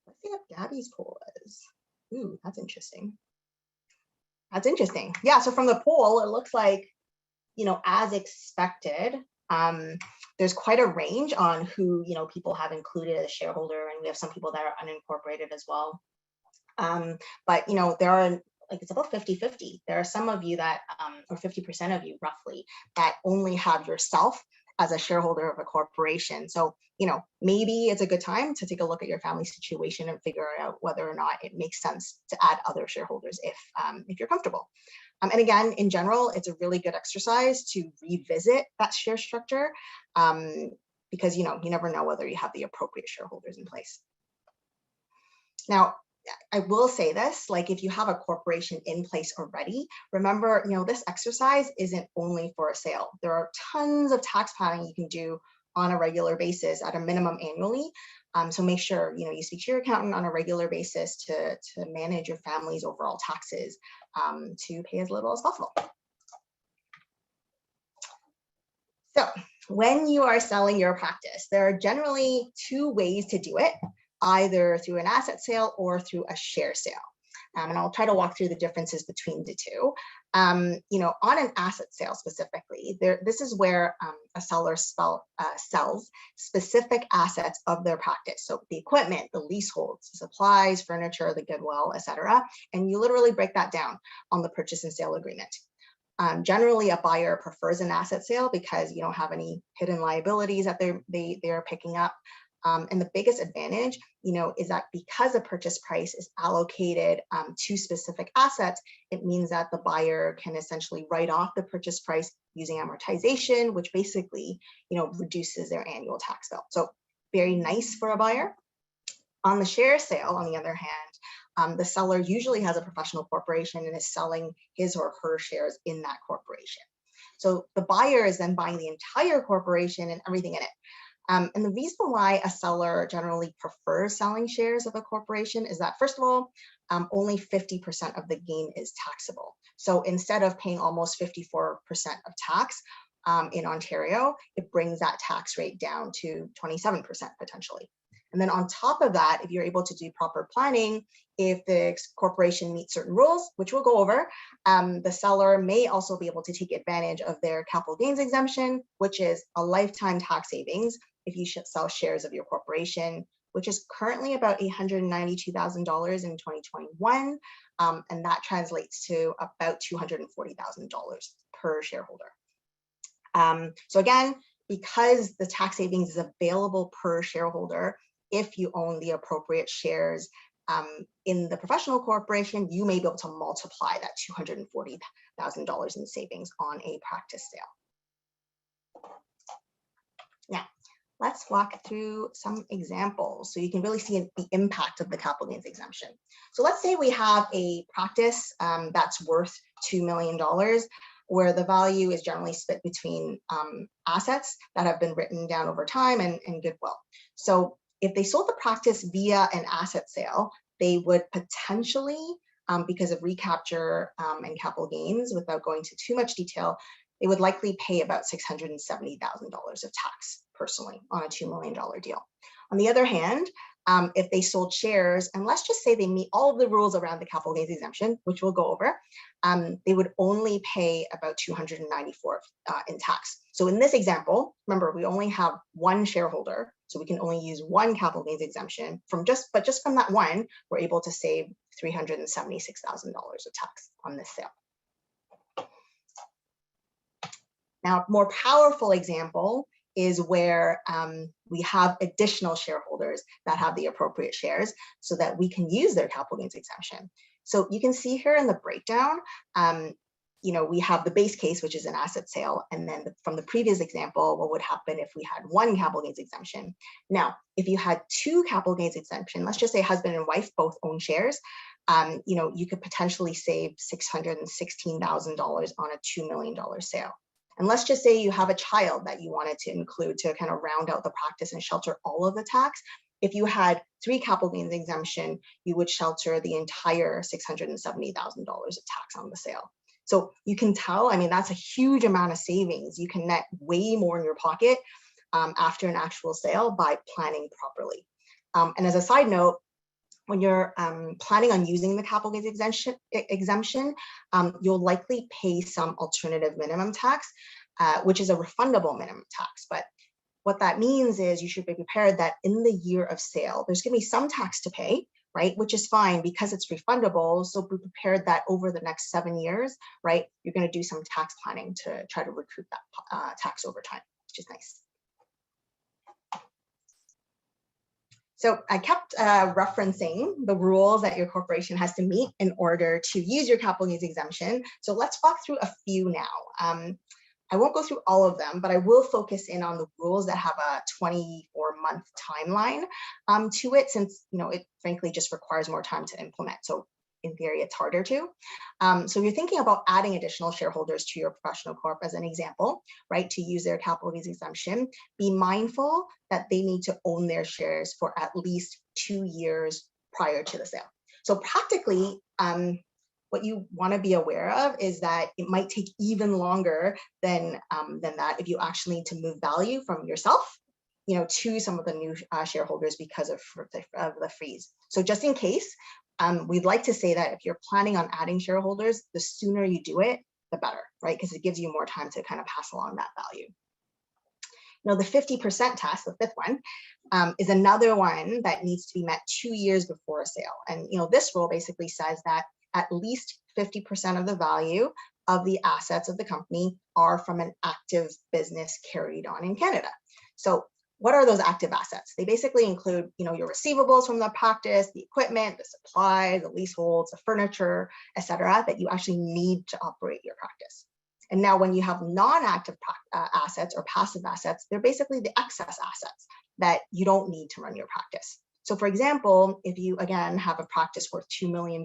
Speaker 2: Let's see what Gabby's poll is. Ooh, that's interesting. That's interesting. Yeah, so from the poll, it looks like, as expected, there's quite a range on who, people have included as shareholder, and we have some people that are unincorporated as well. But, there are, it's about 50-50. There are some of you that, or 50% of you roughly, that only have yourself as a shareholder of a corporation. So, maybe it's a good time to take a look at your family situation and figure out whether or not it makes sense to add other shareholders if you're comfortable. And again, in general, it's a really good exercise to revisit that share structure because, you never know whether you have the appropriate shareholders in place. Now, I will say this, if you have a corporation in place already, remember, this exercise isn't only for a sale. There are tons of tax planning you can do on a regular basis at a minimum annually. So make sure, you speak to your accountant on a regular basis to manage your family's overall taxes to pay as little as possible. So when you are selling your practice, there are generally two ways to do it, either through an asset sale or through a share sale. And I'll try to walk through the differences between the two. On an asset sale specifically, this is where a seller sells specific assets of their practice. So the equipment, the leaseholds, the supplies, furniture, the goodwill, etc. And you literally break that down on the purchase and sale agreement. Generally, a buyer prefers an asset sale because you don't have any hidden liabilities that they're picking up. And the biggest advantage, is that because the purchase price is allocated to specific assets, it means that the buyer can essentially write off the purchase price using amortization, which basically, reduces their annual tax bill. So very nice for a buyer. On the share sale, on the other hand, the seller usually has a professional corporation and is selling his or her shares in that corporation. So the buyer is then buying the entire corporation and everything in it. And the reason why a seller generally prefers selling shares of a corporation is that, first of all, only 50% of the gain is taxable. So instead of paying almost 54% of tax in Ontario, it brings that tax rate down to 27% potentially. And then on top of that, if you're able to do proper planning, if the corporation meets certain rules, which we'll go over, the seller may also be able to take advantage of their capital gains exemption, which is a lifetime tax savings if you should sell shares of your corporation, which is currently about $892,000 in 2021. And that translates to about $240,000 per shareholder. So again, because the tax savings is available per shareholder, if you own the appropriate shares in the professional corporation, you may be able to multiply that $240,000 in savings on a practice sale. Now, let's walk through some examples so you can really see the impact of the capital gains exemption. So let's say we have a practice that's worth $2 million, where the value is generally split between assets that have been written down over time and goodwill. So if they sold the practice via an asset sale, they would potentially, because of recapture and capital gains, without going into too much detail, they would likely pay about $670,000 of tax personally on a $2 million deal. On the other hand, if they sold shares, and let's just say they meet all of the rules around the capital gains exemption, which we'll go over, they would only pay about $294 in tax. So in this example, remember, we only have one shareholder, so we can only use one capital gains exemption just from that one, we're able to save $376,000 of tax on this sale. Now, a more powerful example is where we have additional shareholders that have the appropriate shares so that we can use their capital gains exemption. So you can see here in the breakdown, we have the base case, which is an asset sale. And then from the previous example, what would happen if we had one capital gains exemption? Now, if you had two capital gains exemption, let's just say husband and wife both own shares, you could potentially save $616,000 on a $2 million sale. And let's just say you have a child that you wanted to include to kind of round out the practice and shelter all of the tax. If you had three capital gains exemption, you would shelter the entire $670,000 of tax on the sale. So you can tell, that's a huge amount of savings. You can net way more in your pocket after an actual sale by planning properly. And as a side note, when you're planning on using the capital gains exemption, you'll likely pay some alternative minimum tax, which is a refundable minimum tax. But what that means is you should be prepared that in the year of sale, there's going to be some tax to pay, right? Which is fine because it's refundable. So be prepared that over the next 7 years, right, you're going to do some tax planning to try to recoup that tax over time, which is nice. So I kept referencing the rules that your corporation has to meet in order to use your capital gains exemption. So let's walk through a few now. I won't go through all of them, but I will focus in on the rules that have a 24-month timeline to it, since it frankly just requires more time to implement. So in theory, it's harder to. So if you're thinking about adding additional shareholders to your professional corp as an example, right, to use their capital gains exemption, be mindful that they need to own their shares for at least 2 years prior to the sale. So practically, what you want to be aware of is that it might take even longer than that if you actually need to move value from yourself, to some of the new shareholders because of the freeze. So just in case, we'd like to say that if you're planning on adding shareholders, the sooner you do it, the better, right? Because it gives you more time to kind of pass along that value. The 50% test, the fifth one, is another one that needs to be met 2 years before a sale. And this rule basically says that at least 50% of the value of the assets of the company are from an active business carried on in Canada. So what are those active assets? They basically include, your receivables from the practice, the equipment, the supplies, the leaseholds, the furniture, etc., that you actually need to operate your practice. And now when you have non-active assets or passive assets, they're basically the excess assets that you don't need to run your practice. So for example, if you, again, have a practice worth $2 million,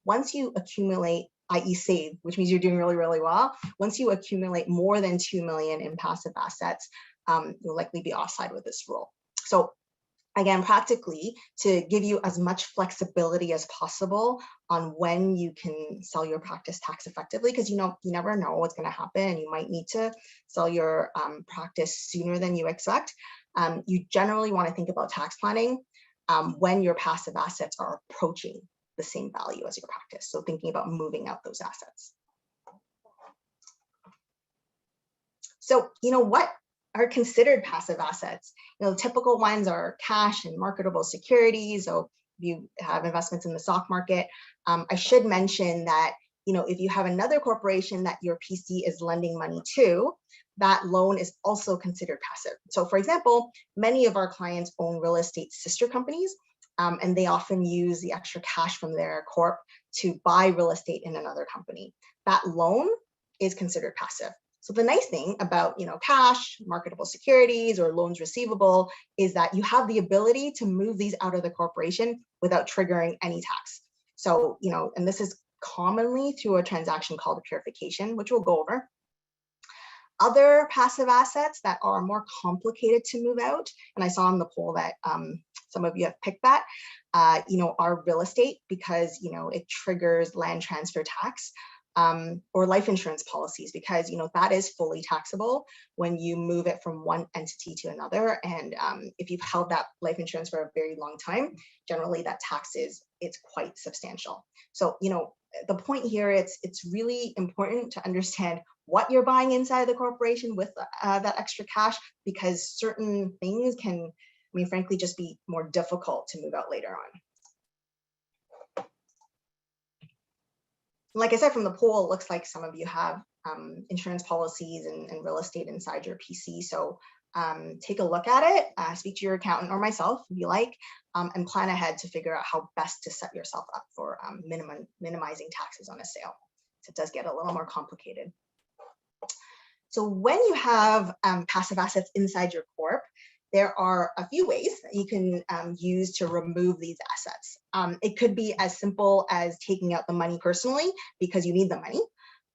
Speaker 2: once you accumulate, i.e. save, which means you're doing really, really well, once you accumulate more than 2 million in passive assets, you'll likely be offside with this rule. So again, practically, to give you as much flexibility as possible on when you can sell your practice tax effectively, because you never know what's going to happen, and you might need to sell your practice sooner than you expect. You generally want to think about tax planning when your passive assets are approaching the same value as your practice. So thinking about moving out those assets. So, what are considered passive assets? Typical ones are cash and marketable securities. So if you have investments in the stock market, I should mention that, if you have another corporation that your PC is lending money to, that loan is also considered passive. So for example, many of our clients own real estate sister companies, and they often use the extra cash from their corp to buy real estate in another company. That loan is considered passive. So the nice thing about, cash, marketable securities, or loans receivable is that you have the ability to move these out of the corporation without triggering any tax. So, and this is commonly through a transaction called a purification, which we'll go over. Other passive assets that are more complicated to move out, and I saw in the poll that some of you have picked that, are real estate, because, it triggers land transfer tax. Or life insurance policies, because that is fully taxable when you move it from one entity to another. And if you've held that life insurance for a very long time, generally that tax it's quite substantial. So the point here, it's really important to understand what you're buying inside the corporation with that extra cash, because certain things can, frankly, just be more difficult to move out later on. Like I said, from the poll, it looks like some of you have insurance policies and real estate inside your PC. So take a look at it, speak to your accountant or myself if you like, and plan ahead to figure out how best to set yourself up for minimizing taxes on a sale. So it does get a little more complicated. So when you have passive assets inside your corp, there are a few ways that you can use to remove these assets. It could be as simple as taking out the money personally because you need the money.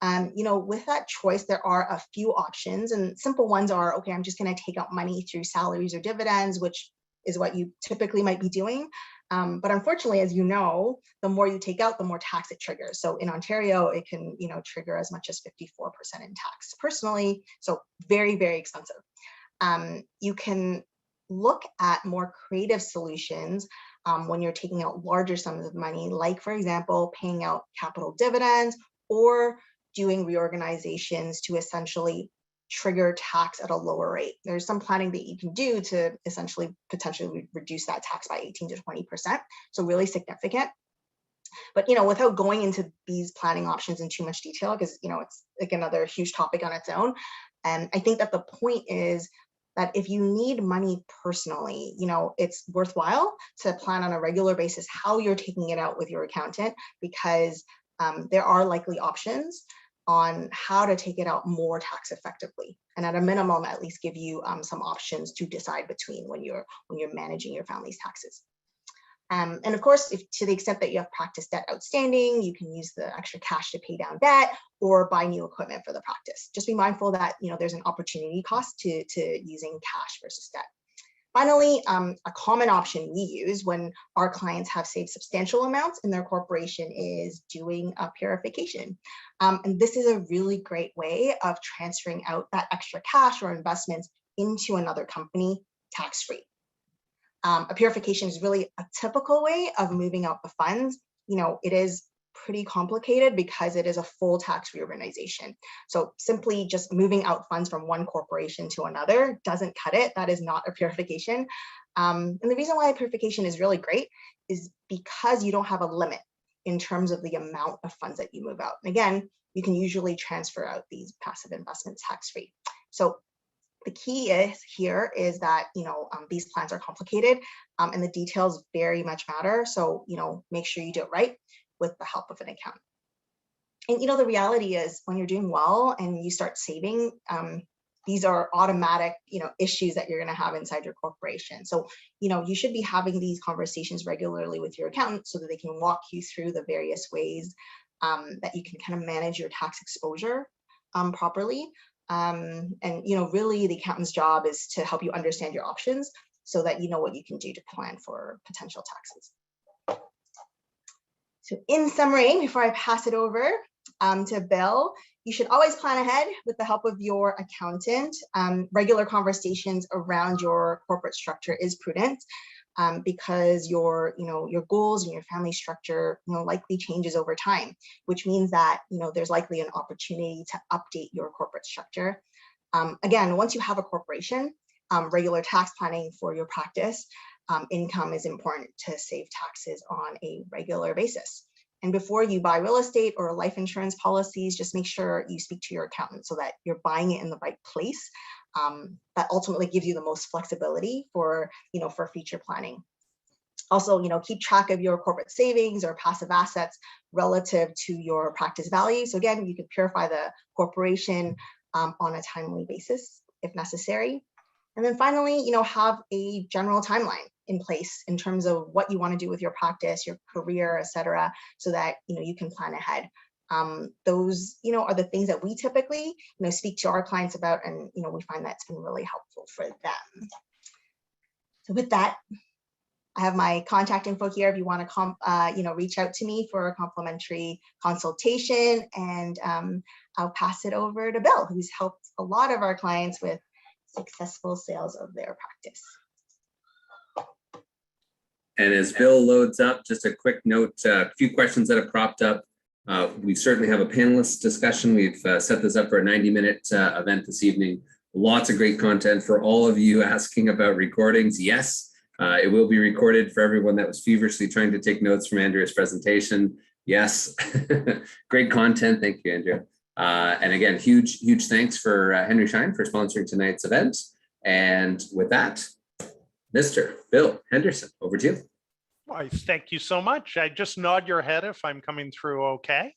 Speaker 2: With that choice, there are a few options, and simple ones are, okay, I'm just going to take out money through salaries or dividends, which is what you typically might be doing. But unfortunately, as you know, the more you take out, the more tax it triggers. So in Ontario, it can, trigger as much as 54% in tax personally. So very, very expensive. You can look at more creative solutions when you're taking out larger sums of money, like, for example, paying out capital dividends or doing reorganizations to essentially trigger tax at a lower rate. There's some planning that you can do to essentially potentially reduce that tax by 18 to 20%. So really significant. But, without going into these planning options in too much detail, because, it's like another huge topic on its own. And I think that the point is that if you need money personally, it's worthwhile to plan on a regular basis how you're taking it out with your accountant, because there are likely options on how to take it out more tax effectively, and at a minimum, at least give you some options to decide between when you're managing your family's taxes. And of course, if to the extent that you have practice debt outstanding, you can use the extra cash to pay down debt or buy new equipment for the practice. Just be mindful that there's an opportunity cost to using cash versus debt. Finally, a common option we use when our clients have saved substantial amounts in their corporation is doing a purification. And this is a really great way of transferring out that extra cash or investments into another company tax-free. A purification is really a typical way of moving out the funds. It is pretty complicated because it is a full tax reorganization. So simply just moving out funds from one corporation to another doesn't cut it. That is not a purification. And the reason why a purification is really great is because you don't have a limit in terms of the amount of funds that you move out. And again, you can usually transfer out these passive investments tax-free. So the key is that these plans are complicated and the details very much matter. So make sure you do it right with the help of an accountant. And the reality is when you're doing well and you start saving, these are automatic issues that you're going to have inside your corporation. So you should be having these conversations regularly with your accountant so that they can walk you through the various ways that you can kind of manage your tax exposure properly. And really the accountant's job is to help you understand your options so that you know what you can do to plan for potential taxes. So in summary, before I pass it over to Bill, you should always plan ahead with the help of your accountant. Regular conversations around your corporate structure is prudent because your goals and your family structure likely changes over time, which means that there's likely an opportunity to update your corporate structure. Again, once you have a corporation, regular tax planning for your practice income is important to save taxes on a regular basis. And before you buy real estate or life insurance policies, just make sure you speak to your accountant so that you're buying it in the right place. That ultimately gives you the most flexibility for future planning. Also, keep track of your corporate savings or passive assets relative to your practice value. So again, you can purify the corporation on a timely basis if necessary. And then finally, have a general timeline in place in terms of what you want to do with your practice, your career, et cetera, so that you can plan ahead. Those are the things that we typically speak to our clients about, and we find that's been really helpful for them. So with that, I have my contact info here if you want to reach out to me for a complimentary consultation, and I'll pass it over to Bill, who's helped a lot of our clients with successful sales of their practice.
Speaker 1: And as Bill loads up, just a quick note, a few questions that have cropped up. We certainly have a panelist discussion. We've set this up for a 90-minute event this evening. Lots of great content for all of you asking about recordings. Yes, it will be recorded for everyone that was feverishly trying to take notes from Andrea's presentation. Yes, great content. Thank you, Andrea. And again, huge thanks for Henry Schein for sponsoring tonight's event. And with that, Mr. Bill Henderson, over to you.
Speaker 3: Why, thank you so much. I just nod your head if I'm coming through okay.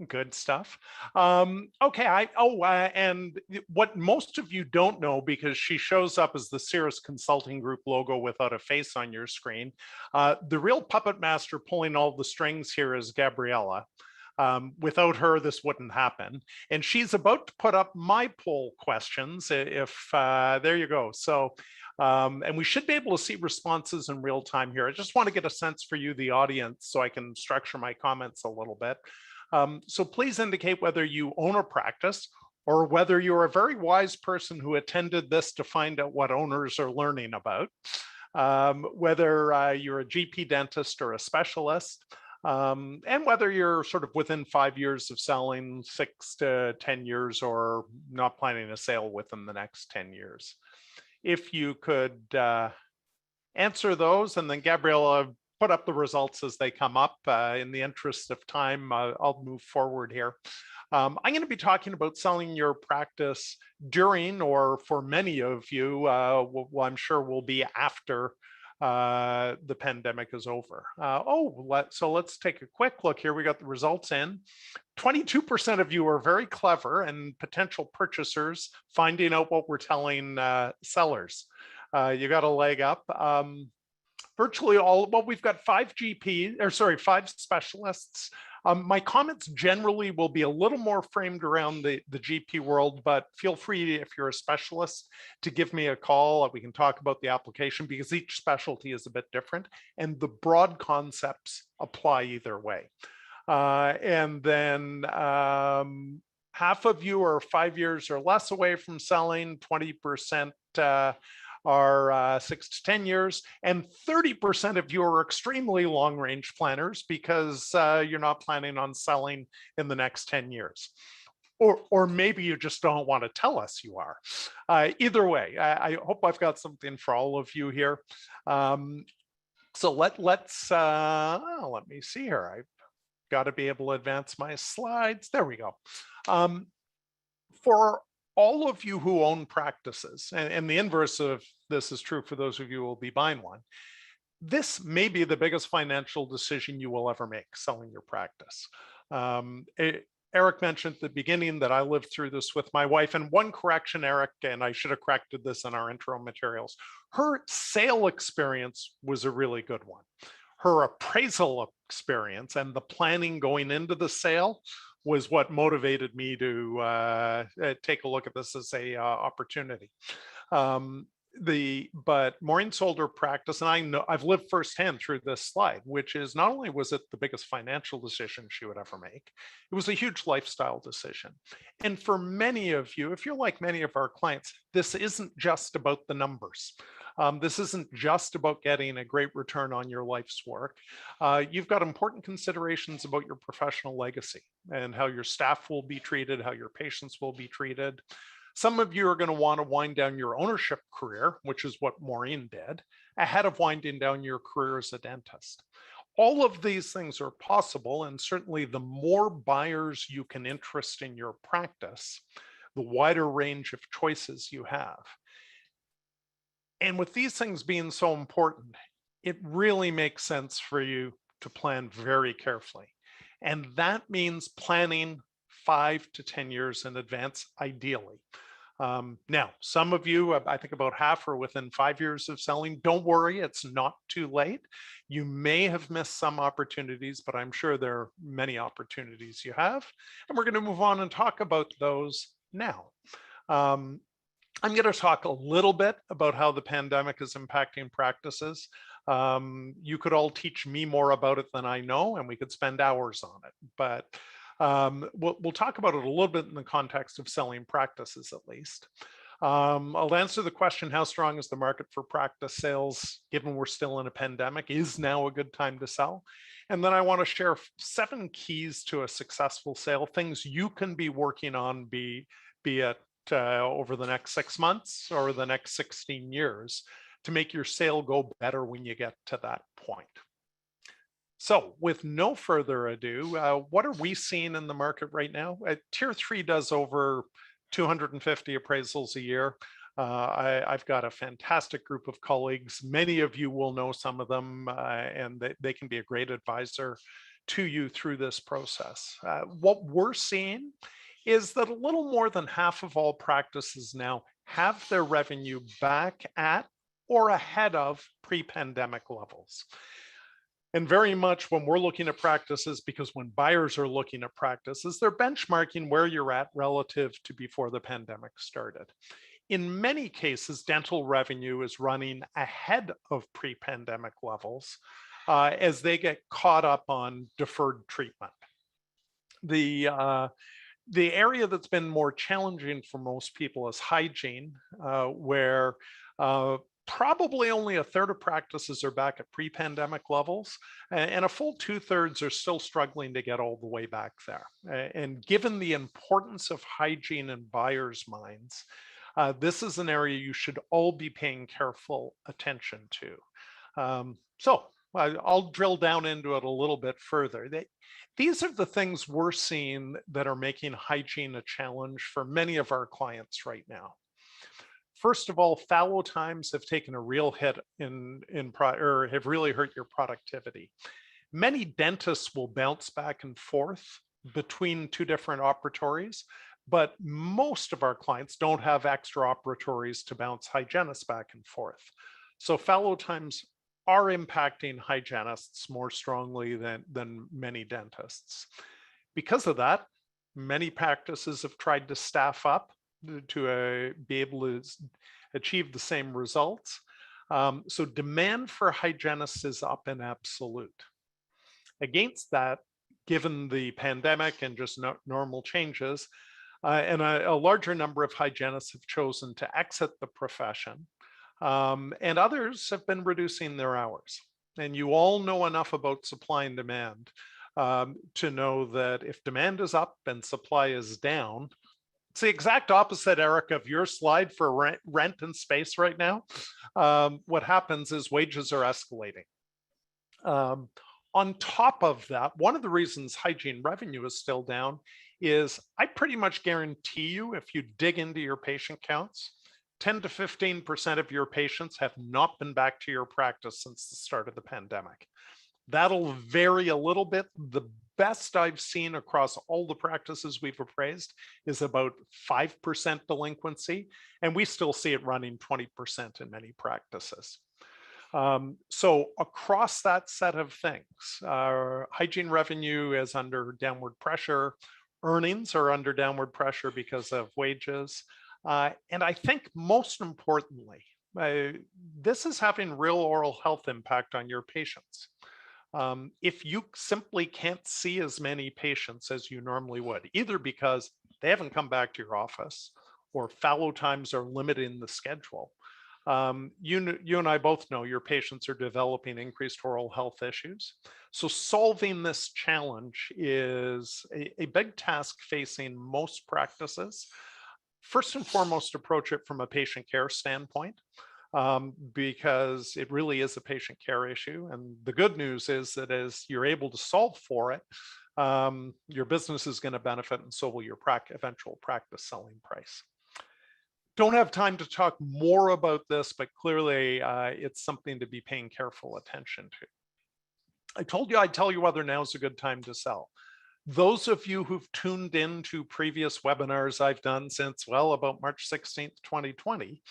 Speaker 3: Good stuff. Okay, and what most of you don't know, because she shows up as the Cirrus Consulting Group logo without a face on your screen, the real puppet master pulling all the strings here is Gabriella. Without her, this wouldn't happen. And she's about to put up my poll questions if, there you go. So, and we should be able to see responses in real time here. I just want to get a sense for you, the audience, so I can structure my comments a little bit. So please indicate whether you own a practice or whether you're a very wise person who attended this to find out what owners are learning about, whether you're a GP dentist or a specialist, and whether you're sort of within 5 years of selling, 6 to 10 years, or not planning a sale within the next 10 years. If you could answer those, and then Gabriella, put up the results as they come up. In the interest of time, I'll move forward here. I'm going to be talking about selling your practice during, or for many of you, well, I'm sure will be after the pandemic is over. So let's take a quick look here. We got the results in. 22% of you are very clever and potential purchasers finding out what we're telling sellers. You got a leg up. virtually all, well, we've got 5 specialists. My comments generally will be a little more framed around the GP world, but feel free, if you're a specialist, to give me a call. We can talk about the application because each specialty is a bit different and the broad concepts apply either way. And then half of you are 5 years or less away from selling, 20% are 6 to 10 years, and 30% of you are extremely long range planners because you're not planning on selling in the next 10 years. Or maybe you just don't want to tell us you are. Either way, I hope I've got something for all of you here. So let me see here. I've got to be able to advance my slides. There we go. For all of you who own practices, and the inverse of this is true for those of you who will be buying one, this may be the biggest financial decision you will ever make, selling your practice. Eric mentioned at the beginning that I lived through this with my wife, and one correction, Eric, and I should have corrected this in our intro materials, her sale experience was a really good one. Her appraisal experience and the planning going into the sale was what motivated me to take a look at this as a opportunity. But Maureen sold her practice, and I know I've lived firsthand through this slide, which is not only was it the biggest financial decision she would ever make, it was a huge lifestyle decision. And for many of you, if you're like many of our clients, this isn't just about the numbers. This isn't just about getting a great return on your life's work. You've got important considerations about your professional legacy and how your staff will be treated, how your patients will be treated. Some of you are going to want to wind down your ownership career, which is what Maureen did, ahead of winding down your career as a dentist. All of these things are possible, and certainly the more buyers you can interest in your practice, the wider range of choices you have. And with these things being so important, it really makes sense for you to plan very carefully. And that means planning 5 to 10 years in advance, ideally. Now, some of you, I think about half are within 5 years of selling. Don't worry, it's not too late. You may have missed some opportunities, but I'm sure there are many opportunities you have. And we're going to move on and talk about those now. I'm going to talk a little bit about how the pandemic is impacting practices. You could all teach me more about it than I know, and we could spend hours on it. But we'll talk about it a little bit in the context of selling practices, at least. I'll answer the question, how strong is the market for practice sales, given we're still in a pandemic? Is now a good time to sell? And then I want to share 7 keys to a successful sale, things you can be working on, be it over the next 6 months or the next 16 years, to make your sale go better when you get to that point. So with no further ado, what are we seeing in the market right now? Tier 3 does over 250 appraisals a year. I've got a fantastic group of colleagues. Many of you will know some of them, and they can be a great advisor to you through this process. What we're seeing is that a little more than half of all practices now have their revenue back at or ahead of pre-pandemic levels. And very much when we're looking at practices, because when buyers are looking at practices, they're benchmarking where you're at relative to before the pandemic started. In many cases, dental revenue is running ahead of pre-pandemic levels as they get caught up on deferred treatment. The area that's been more challenging for most people is hygiene, where probably only 1/3 of practices are back at pre-pandemic levels, and a full 2/3 are still struggling to get all the way back there. And given the importance of hygiene in buyers' minds, this is an area you should all be paying careful attention to. So I'll drill down into it a little bit further. These are the things we're seeing that are making hygiene a challenge for many of our clients right now. First of all, fallow times have taken a real hit or have really hurt your productivity. Many dentists will bounce back and forth between 2 different operatories, but most of our clients don't have extra operatories to bounce hygienists back and forth. So fallow times are impacting hygienists more strongly than many dentists. Because of that, many practices have tried to staff up to be able to achieve the same results. So demand for hygienists is up in absolute. Against that, given the pandemic and just normal changes, and a larger number of hygienists have chosen to exit the profession, and others have been reducing their hours. And you all know enough about supply and demand to know that if demand is up and supply is down, it's the exact opposite, Eric, of your slide for rent and space right now. What happens is wages are escalating. On top of that, one of the reasons hygiene revenue is still down is I pretty much guarantee you, if you dig into your patient counts, 10 to 15% of your patients have not been back to your practice since the start of the pandemic. That'll vary a little bit. The best I've seen across all the practices we've appraised is about 5% delinquency, and we still see it running 20% in many practices. So across that set of things, hygiene revenue is under downward pressure, earnings are under downward pressure because of wages, and I think most importantly, this is having real oral health impact on your patients. If you simply can't see as many patients as you normally would, either because they haven't come back to your office or fallow times are limiting the schedule, you and I both know your patients are developing increased oral health issues. So solving this challenge is a big task facing most practices. First and foremost, approach it from a patient care standpoint. Because it really is a patient care issue. And the good news is that as you're able to solve for it, your business is going to benefit, and so will your eventual practice selling price. Don't have time to talk more about this, but clearly it's something to be paying careful attention to. I told you I'd tell you whether now's a good time to sell. Those of you who've tuned into previous webinars I've done since, well, about March 16th, 2020,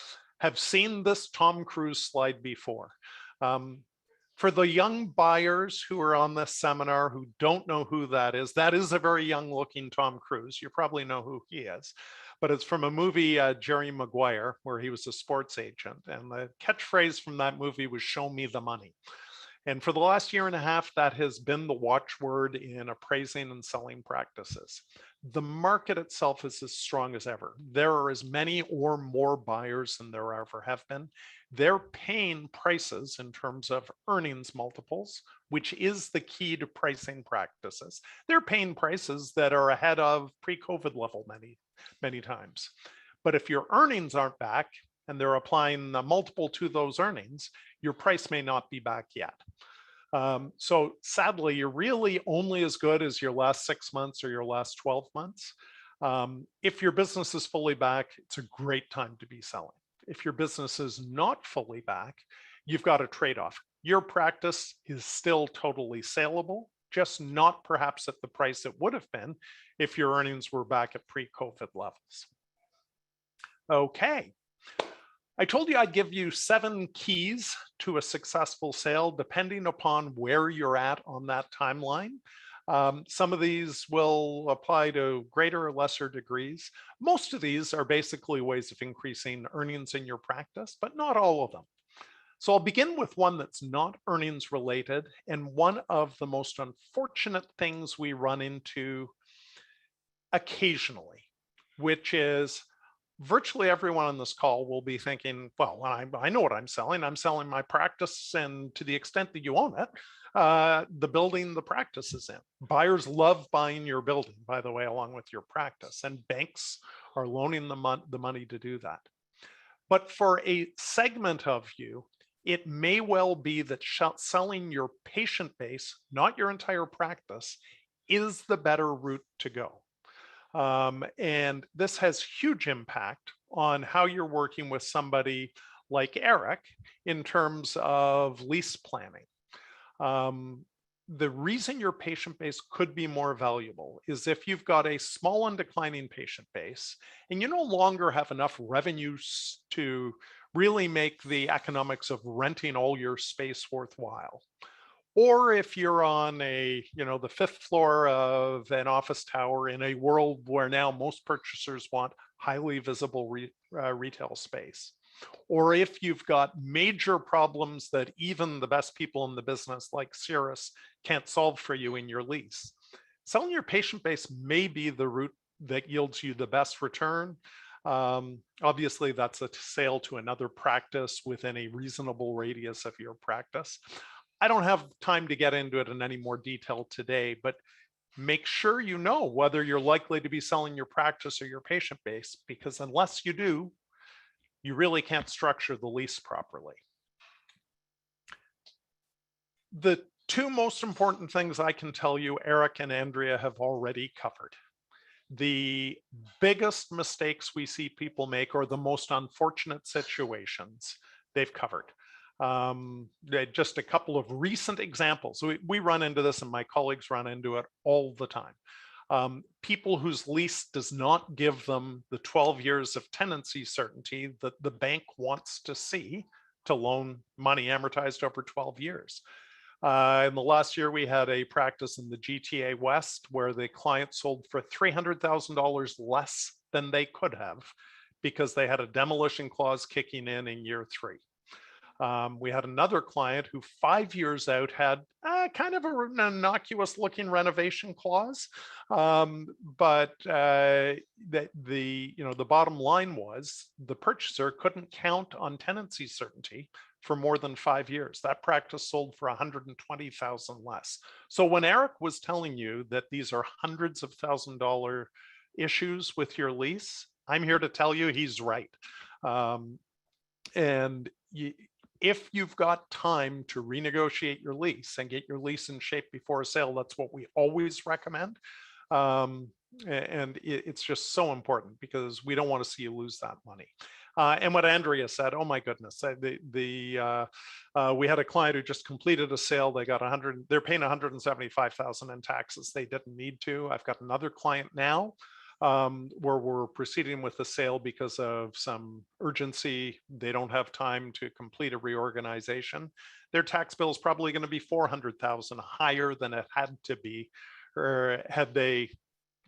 Speaker 3: have seen this Tom Cruise slide before. For the young buyers who are on this seminar who don't know who that is a very young looking Tom Cruise. You probably know who he is, but it's from a movie, Jerry Maguire, where he was a sports agent. And the catchphrase from that movie was "Show me the money." And for the last year and a half, that has been the watchword in appraising and selling practices. The market itself is as strong as ever. There are as many or more buyers than there ever have been. They're paying prices in terms of earnings multiples, which is the key to pricing practices. They're paying prices that are ahead of pre-COVID level many times. But if your earnings aren't back and they're applying the multiple to those earnings, your price may not be back yet. So sadly, you're really only as good as your last 6 months or your last 12 months. If your business is fully back, it's a great time to be selling. If your business is not fully back, you've got a trade-off. Your practice is still totally saleable, just not perhaps at the price it would have been if your earnings were back at pre-COVID levels. Okay. I told you I'd give you 7 keys to a successful sale, depending upon where you're at on that timeline. Some of these will apply to greater or lesser degrees. Most of these are basically ways of increasing earnings in your practice, but not all of them. So I'll begin with one that's not earnings related, and one of the most unfortunate things we run into occasionally, which is virtually everyone on this call will be thinking, well, I know what I'm selling. I'm selling my practice, and to the extent that you own it, the building the practice is in. Buyers love buying your building, by the way, along with your practice, and banks are loaning the money to do that. But for a segment of you, it may well be that selling your patient base, not your entire practice, is the better route to go. And this has huge impact on how you're working with somebody like Eric in terms of lease planning. The reason your patient base could be more valuable is if you've got a small and declining patient base and you no longer have enough revenues to really make the economics of renting all your space worthwhile. Or if you're on the 5th floor of an office tower in a world where now most purchasers want highly visible retail space. Or if you've got major problems that even the best people in the business like Cirrus can't solve for you in your lease. Selling your patient base may be the route that yields you the best return. Obviously, that's a sale to another practice within a reasonable radius of your practice. I don't have time to get into it in any more detail today, but make sure you know whether you're likely to be selling your practice or your patient base, because unless you do, you really can't structure the lease properly. The two most important things I can tell you, Eric and Andrea have already covered. The biggest mistakes we see people make, or the most unfortunate situations, they've covered. Just a couple of recent examples. We run into this, and my colleagues run into it all the time. People whose lease does not give them the 12 years of tenancy certainty that the bank wants to see to loan money amortized over 12 years. In the last year, we had a practice in the GTA West where the client sold for $300,000 less than they could have because they had a demolition clause kicking in year 3. We had another client who 5 years out had kind of an innocuous looking renovation clause, but the bottom line was the purchaser couldn't count on tenancy certainty for more than 5 years. That practice sold for $120,000 less. So when Eric was telling you that these are hundreds of $1,000s issues with your lease, I'm here to tell you he's right. If you've got time to renegotiate your lease and get your lease in shape before a sale, that's what we always recommend. It's just so important because we don't want to see you lose that money. And what Andrea said, oh my goodness, we had a client who just completed a sale. They got they're paying $175,000 in taxes. They didn't need to. I've got another client now where we're proceeding with the sale because of some urgency. They don't have time to complete a reorganization. Their tax bill is probably going to be $400,000 higher than it had to be, or had they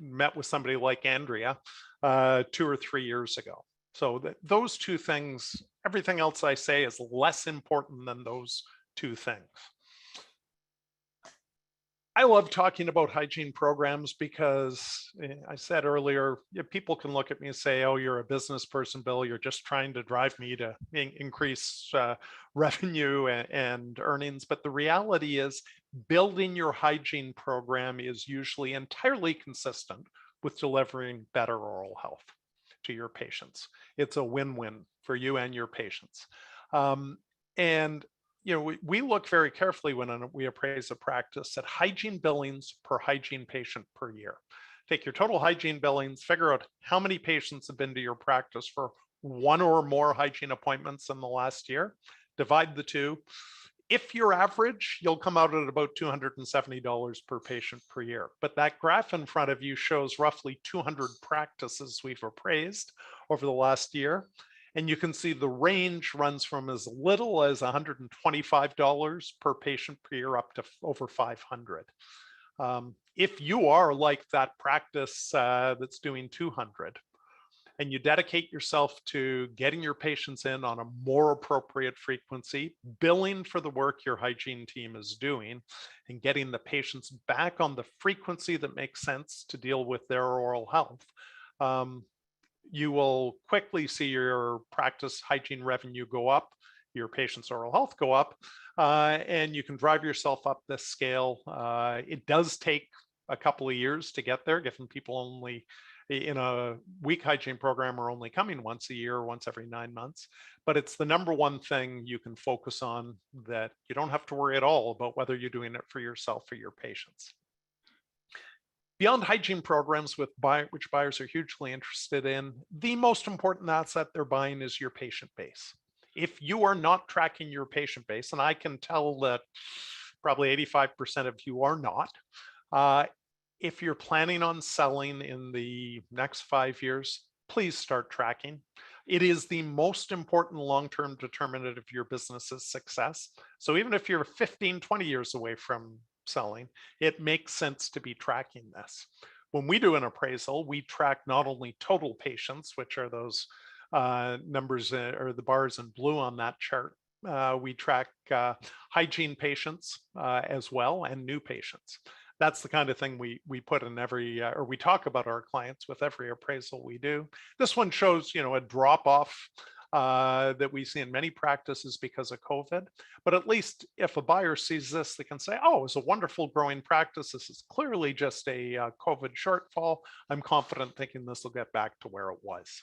Speaker 3: met with somebody like Andrea 2 or 3 years ago. So those two things, everything else I say is less important than those two things. I love talking about hygiene programs because I said earlier, people can look at me and say, oh, you're a business person, Bill, you're just trying to drive me to increase revenue and earnings. But the reality is building your hygiene program is usually entirely consistent with delivering better oral health to your patients. It's a win-win for you and your patients. We look very carefully when we appraise a practice at hygiene billings per hygiene patient per year. Take your total hygiene billings, figure out how many patients have been to your practice for one or more hygiene appointments in the last year, divide the two. If you're average, you'll come out at about $270 per patient per year. But that graph in front of you shows roughly 200 practices we've appraised over the last year. And you can see the range runs from as little as $125 per patient per year up to over $500. If you are like that practice that's doing 200, and you dedicate yourself to getting your patients in on a more appropriate frequency, billing for the work your hygiene team is doing, and getting the patients back on the frequency that makes sense to deal with their oral health, you will quickly see your practice hygiene revenue go up, your patient's oral health go up, and you can drive yourself up this scale. It does take a couple of years to get there, given people only in a week hygiene program are only coming once a year, once every 9 months. But it's the number one thing you can focus on, that you don't have to worry at all about whether you're doing it for yourself or your patients. Beyond hygiene programs, which buyers are hugely interested in, the most important asset they're buying is your patient base. If you are not tracking your patient base, and I can tell that probably 85% of you are not, if you're planning on selling in the next 5 years, please start tracking. It is the most important long-term determinant of your business's success. So even if you're 15, 20 years away from selling, it makes sense to be tracking this. When we do an appraisal, we track not only total patients, which are those numbers or the bars in blue on that chart. We track hygiene patients as well, and new patients. That's the kind of thing we put in every, or we talk about our clients with every appraisal we do. This one shows, a drop off that we see in many practices because of COVID. But at least if a buyer sees this, they can say, oh, it's a wonderful growing practice. This is clearly just a COVID shortfall. I'm confident thinking this will get back to where it was.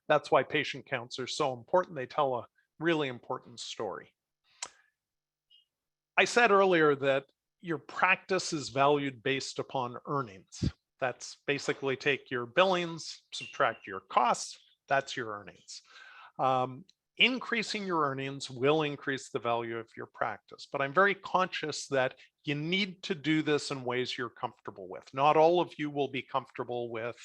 Speaker 3: That's why patient counts are so important. They tell a really important story. I said earlier that your practice is valued based upon earnings. That's basically take your billings, subtract your costs, that's your earnings. Increasing your earnings will increase the value of your practice, but I'm very conscious that you need to do this in ways you're comfortable with. Not all of you will be comfortable with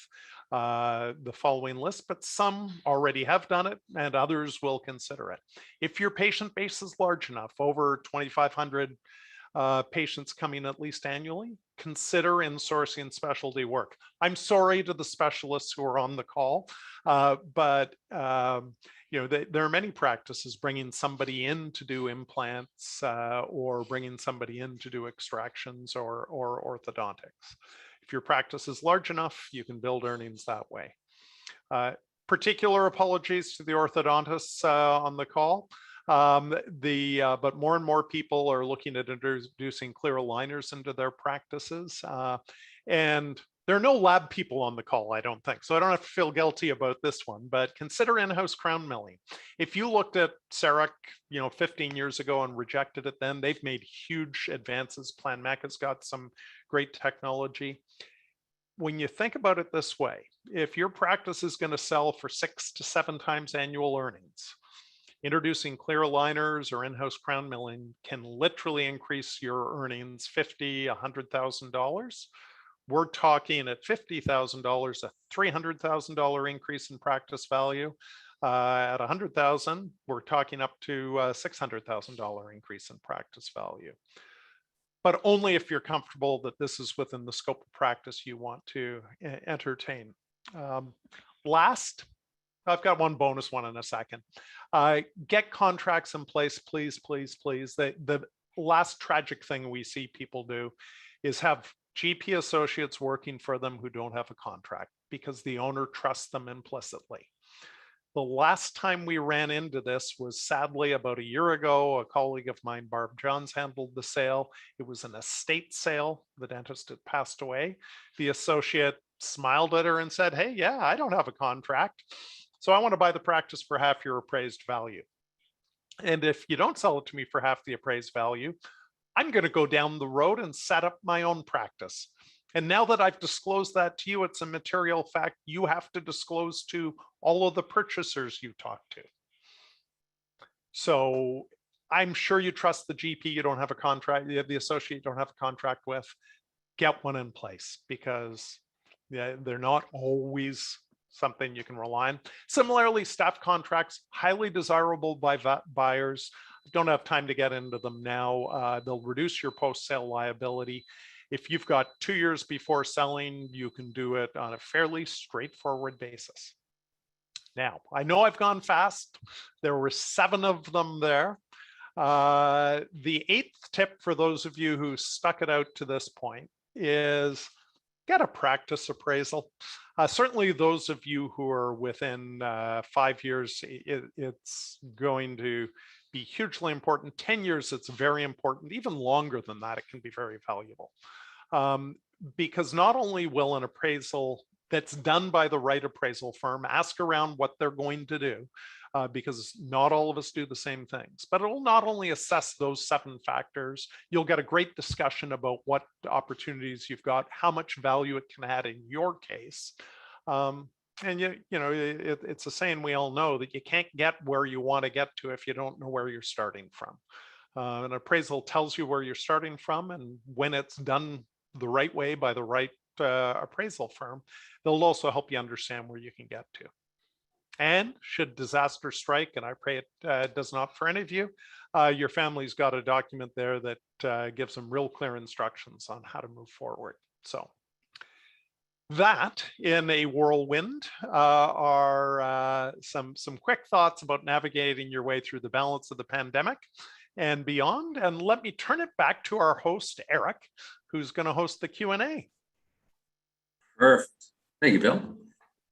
Speaker 3: the following list, but some already have done it and others will consider it. If your patient base is large enough, over 2,500 patients coming at least annually, consider insourcing specialty work. I'm sorry to the specialists who are on the call, but there are many practices bringing somebody in to do implants or bringing somebody in to do extractions or orthodontics. If your practice is large enough, you can build earnings that way. Particular apologies to the orthodontists on the call. But more and more people are looking at introducing clear aligners into their practices. And there are no lab people on the call, I don't think. So I don't have to feel guilty about this one, but consider in-house crown milling. If you looked at CEREC, 15 years ago and rejected it then, they've made huge advances. Plan Mech has got some great technology. When you think about it this way, if your practice is going to sell for 6 to 7 times annual earnings, introducing clear aligners or in-house crown milling can literally increase your earnings $50,000, $100,000. We're talking at $50,000, a $300,000 increase in practice value. At $100,000, we're talking up to a $600,000 increase in practice value. But only if you're comfortable that this is within the scope of practice you want to entertain. Last, I've got one bonus one in a second. Get contracts in place, please, please, please. The last tragic thing we see people do is have GP associates working for them who don't have a contract because the owner trusts them implicitly. The last time we ran into this was sadly about a year ago. A colleague of mine, Barb Johns, handled the sale. It was an estate sale. The dentist had passed away. The associate smiled at her and said, hey, yeah, I don't have a contract. So I want to buy the practice for half your appraised value. And if you don't sell it to me for half the appraised value, I'm going to go down the road and set up my own practice. And now that I've disclosed that to you, it's a material fact you have to disclose to all of the purchasers you talk to. So I'm sure you trust the GP you don't have a contract, the associate you don't have a contract with. Get one in place because they're not always something you can rely on. Similarly, staff contracts, highly desirable by buyers. Don't have time to get into them now. They'll reduce your post-sale liability. If you've got 2 years before selling, you can do it on a fairly straightforward basis. Now, I know I've gone fast. There were 7 of them there. The 8th tip for those of you who stuck it out to this point is get a practice appraisal. Certainly those of you who are within 5 years, it's going to be hugely important. 10 years, it's very important. Even longer than that, it can be very valuable. Because not only will an appraisal that's done by the right appraisal firm ask around what they're going to do, because not all of us do the same things, but it will not only assess those 7 factors, you'll get a great discussion about what opportunities you've got, how much value it can add in your case. And it's a saying we all know that you can't get where you want to get to if you don't know where you're starting from. An appraisal tells you where you're starting from, and when it's done the right way by the right appraisal firm, they'll also help you understand where you can get to. And should disaster strike, and I pray it does not for any of you, your family's got a document there that gives them real clear instructions on how to move forward. So that, in a whirlwind, are some quick thoughts about navigating your way through the balance of the pandemic and beyond. And let me turn it back to our host, Eric, who's going to host the Q&A.
Speaker 1: Perfect. Thank you, Bill.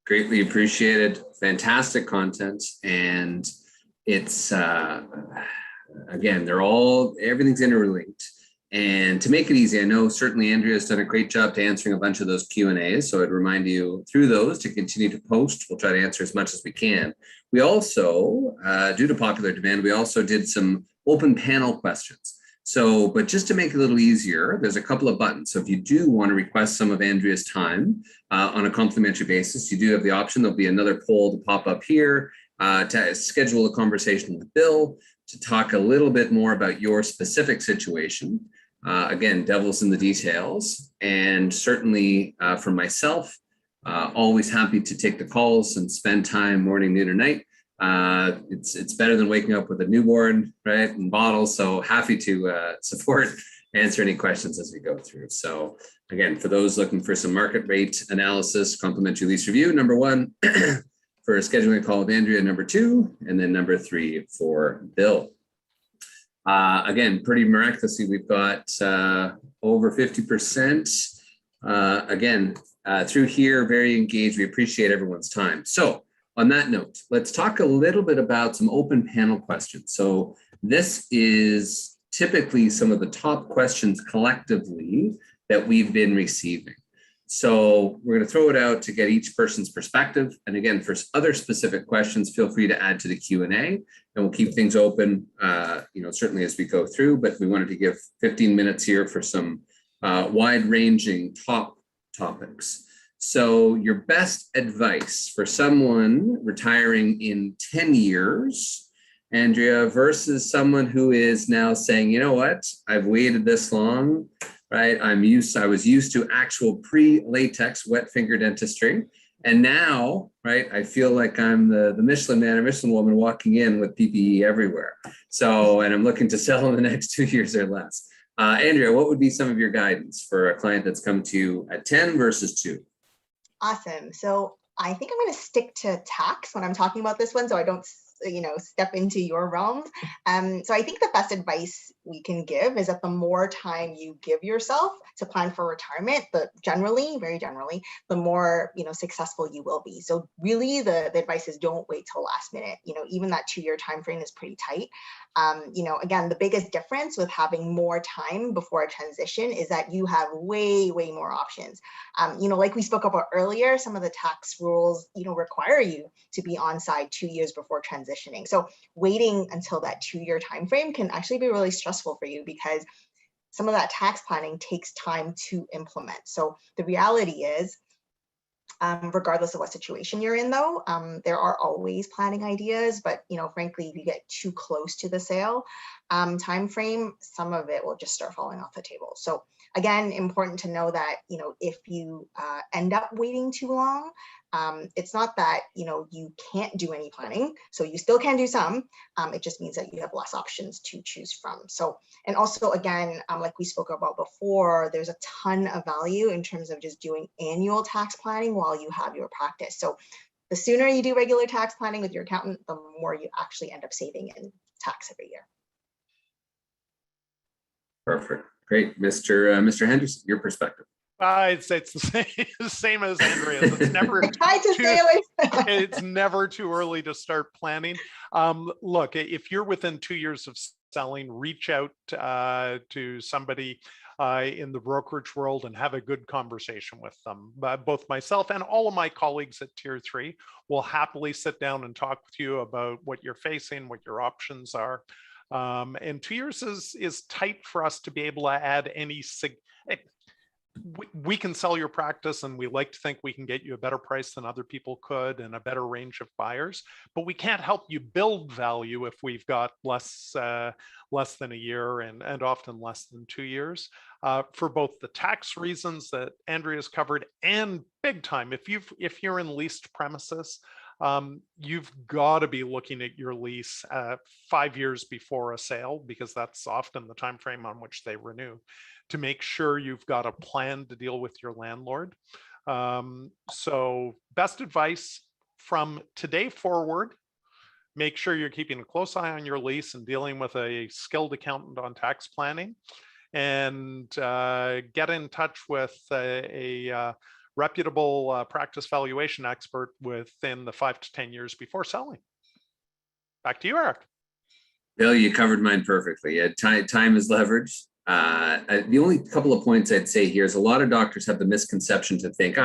Speaker 1: Greatly appreciated. Fantastic content. And it's, again, everything's interlinked. And to make it easy, I know certainly Andrea's done a great job to answering a bunch of those Q&As. So I'd remind you through those to continue to post. We'll try to answer as much as we can. We also, due to popular demand, we also did some open panel questions. So, but just to make it a little easier, there's a couple of buttons. So if you do want to request some of Andrea's time on a complimentary basis, you do have the option. There'll be another poll to pop up here to schedule a conversation with Bill to talk a little bit more about your specific situation. Again, devil's in the details. And certainly for myself, always happy to take the calls and spend time morning, noon, or night. It's better than waking up with a newborn, right, and bottles. So happy to support, answer any questions as we go through. So again, for those looking for some market rate analysis, complimentary lease review, number 1 for scheduling a call with Andrea, number 2, and then number 3 for Bill. Again, pretty miraculously, we've got over 50%. Again, through here, very engaged. We appreciate everyone's time. So on that note, let's talk a little bit about some open panel questions. So this is typically some of the top questions collectively that we've been receiving. So we're going to throw it out to get each person's perspective. And again, for other specific questions, feel free to add to the Q&A, and we'll keep things open, certainly as we go through. But we wanted to give 15 minutes here for some wide-ranging top topics. So your best advice for someone retiring in 10 years, Andrea, versus someone who is now saying, you know what, I've waited this long, right? I was used to actual pre-latex wet finger dentistry. And now, right, I feel like I'm the Michelin man or Michelin woman walking in with PPE everywhere. So, and I'm looking to sell in the next 2 years or less. Andrea, what would be some of your guidance for a client that's come to you at 10 versus 2?
Speaker 2: Awesome. So I think I'm going to stick to tax when I'm talking about this one, so I don't, step into your realms. So I think the best advice we can give is that the more time you give yourself to plan for retirement, very generally, the more successful you will be. So really, the advice is don't wait till last minute. Even that 2-year time frame is pretty tight. Again, the biggest difference with having more time before a transition is that you have way more options. Like we spoke about earlier, some of the tax rules, require you to be on site 2 years before transitioning. So waiting until that 2-year time frame can actually be really stressful for you because some of that tax planning takes time to implement. So the reality is, regardless of what situation you're in, though, there are always planning ideas. But frankly, if you get too close to the sale time frame, some of it will just start falling off the table. So again, important to know that if you end up waiting too long, it's not that you can't do any planning. So you still can do some. It just means that you have less options to choose from. So, and also again, like we spoke about before, there's a ton of value in terms of just doing annual tax planning while you have your practice. So the sooner you do regular tax planning with your accountant, the more you actually end up saving in tax every year.
Speaker 1: Perfect. Great. Mr. Henderson, your perspective.
Speaker 3: I'd say it's the same as Andrea's. It's never it's never too early to start planning. Look, if you're within 2 years of selling, reach out to somebody in the brokerage world and have a good conversation with them. Both myself and all of my colleagues at Tier 3 will happily sit down and talk with you about what you're facing, what your options are. And 2 years is tight for us to be able to add any we can sell your practice, and we like to think we can get you a better price than other people could and a better range of buyers, but we can't help you build value if we've got less than a year and often less than 2 years, for both the tax reasons that Andrea's covered and big time. If you're in leased premises, you've got to be looking at your lease 5 years before a sale, because that's often the time frame on which they renew, to make sure you've got a plan to deal with your landlord. So best advice from today forward, make sure you're keeping a close eye on your lease and dealing with a skilled accountant on tax planning, and get in touch with a reputable practice valuation expert within the 5 to 10 years before selling. Back to you, Eric.
Speaker 1: Bill, you covered mine perfectly. Yeah, time is leverage. The only couple of points I'd say here is a lot of doctors have the misconception to think,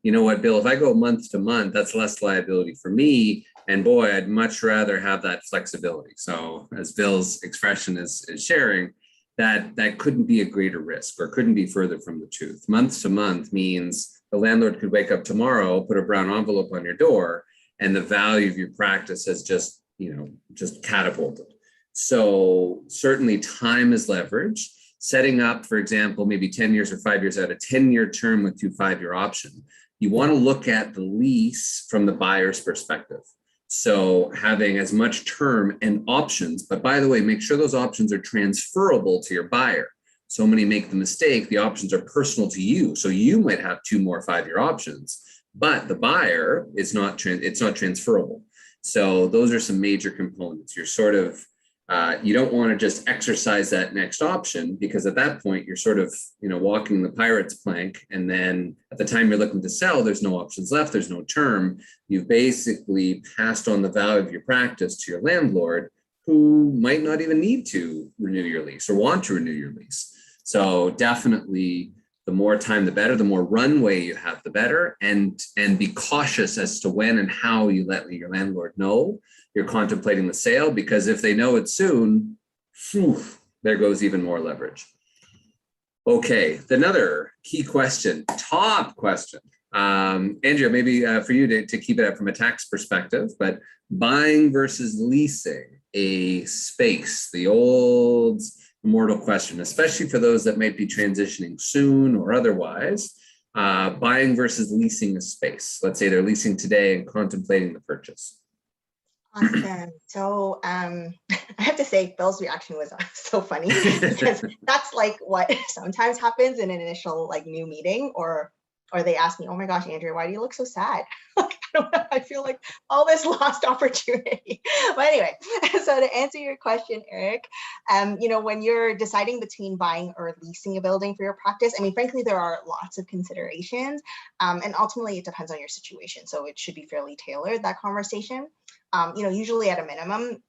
Speaker 1: you know what, Bill, if I go month to month, that's less liability for me. And boy, I'd much rather have that flexibility. So as Bill's expression is sharing, that couldn't be a greater risk, or couldn't be further from the truth. Month to month means the landlord could wake up tomorrow, put a brown envelope on your door, and the value of your practice has just catapulted. So certainly time is leverage. Setting up, for example, maybe 10 years or 5 years out, a 10-year term with 2 5-year option. You want to look at the lease from the buyer's perspective. So having as much term and options, but by the way, make sure those options are transferable to your buyer. So many make the mistake, the options are personal to you. So you might have 2 more 5-year options, but the buyer is not, it's not transferable. So those are some major components. You're sort of, you don't want to just exercise that next option, because at that point you're sort of, walking the pirate's plank. And then at the time you're looking to sell, there's no options left. There's no term. You've basically passed on the value of your practice to your landlord, who might not even need to renew your lease or want to renew your lease. So definitely the more time, the better. The more runway you have, the better. And be cautious as to when and how you let your landlord know you're contemplating the sale, because if they know it soon, there goes even more leverage. Okay, another key question, top question. Andrea, maybe for you to keep it up from a tax perspective, but buying versus leasing a space, the old immortal question, especially for those that might be transitioning soon or otherwise, buying versus leasing a space. Let's say they're leasing today and contemplating the purchase.
Speaker 2: Awesome. So I have to say, Bill's reaction was so funny, because that's like what sometimes happens in an initial new meeting, or they ask me, oh my gosh, Andrea, why do you look so sad? I feel like all this lost opportunity. But anyway, so to answer your question, Eric, when you're deciding between buying or leasing a building for your practice, frankly, there are lots of considerations, and ultimately it depends on your situation. So it should be fairly tailored, that conversation. Usually at a minimum,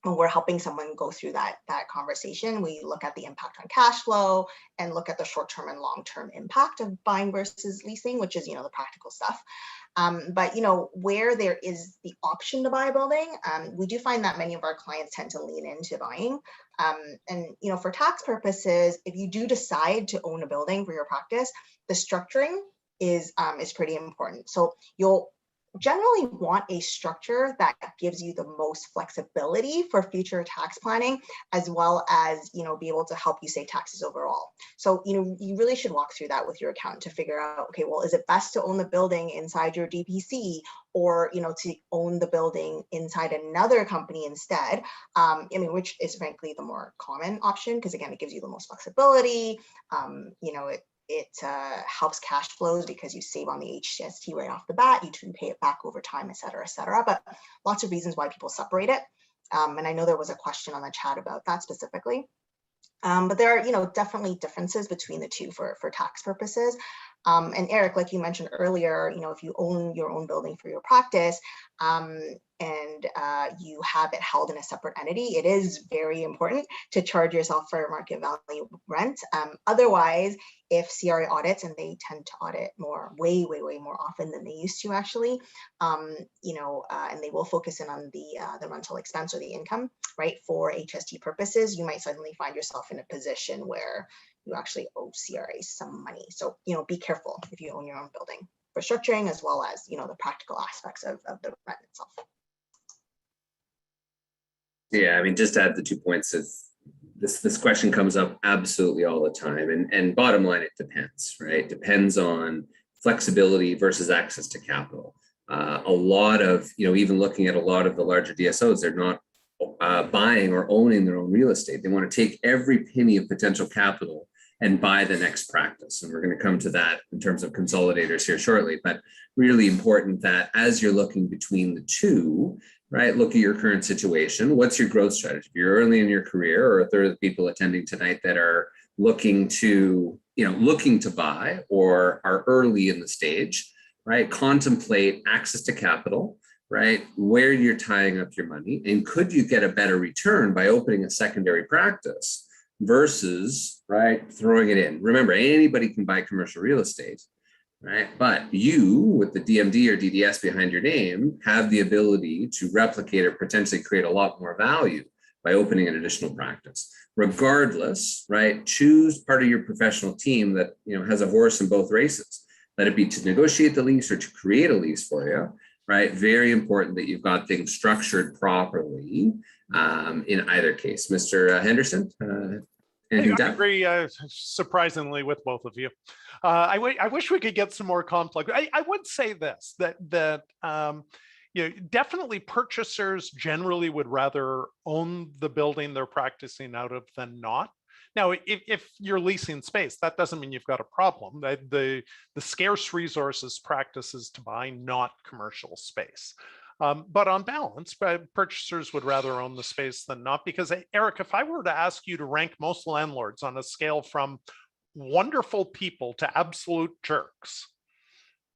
Speaker 2: when we're helping someone go through that conversation, we look at the impact on cash flow and look at the short-term and long-term impact of buying versus leasing, which is, the practical stuff. But, where there is the option to buy a building, we do find that many of our clients tend to lean into buying. And, for tax purposes, if you do decide to own a building for your practice, the structuring is pretty important. So you'll generally want a structure that gives you the most flexibility for future tax planning, as well as, be able to help you save taxes overall. So, you really should walk through that with your accountant to figure out, okay, well, is it best to own the building inside your DPC, or, to own the building inside another company instead, which is frankly the more common option, because again, it gives you the most flexibility. It helps cash flows because you save on the HST right off the bat. You can pay it back over time, et cetera, et cetera. But lots of reasons why people separate it. And I know there was a question on the chat about that specifically. But there are, definitely differences between the two for tax purposes. And Eric, like you mentioned earlier, if you own your own building for your practice, and you have it held in a separate entity, it is very important to charge yourself fair market value rent. Otherwise, if CRA audits, and they tend to audit way more often than they used to actually, and they will focus in on the rental expense or the income, right? For HST purposes, you might suddenly find yourself in a position where you actually owe CRA some money. So, be careful if you own your own building for structuring, as well as, the practical aspects of the rent itself.
Speaker 1: Yeah, just to add the 2 points of this question comes up absolutely all the time. And bottom line, it depends, right? Depends on flexibility versus access to capital. A lot of, even looking at a lot of the larger DSOs, they're not buying or owning their own real estate. They want to take every penny of potential capital and buy the next practice. And we're going to come to that in terms of consolidators here shortly, but really important that as you're looking between the two, right, look at your current situation. What's your growth strategy? If you're early in your career, or a third of the people attending tonight that are looking to buy or are early in the stage, right, contemplate access to capital, right, where you're tying up your money, and could you get a better return by opening a secondary practice versus, right, throwing it in. Remember, anybody can buy commercial real estate, right? But you, with the DMD or DDS behind your name, have the ability to replicate or potentially create a lot more value by opening an additional practice. Regardless, right, choose part of your professional team that has a horse in both races. Let it be to negotiate the lease or to create a lease for you, right? Very important that you've got things structured properly in either case. Mr. Henderson, anything to add?
Speaker 3: I agree surprisingly with both of you. I wish we could get some more complex. I would say this, that definitely purchasers generally would rather own the building they're practicing out of than not. Now, if you're leasing space, that doesn't mean you've got a problem. The scarce resources practices to buy, not commercial space. But on balance, purchasers would rather own the space than not, because Eric, if I were to ask you to rank most landlords on a scale from wonderful people to absolute jerks,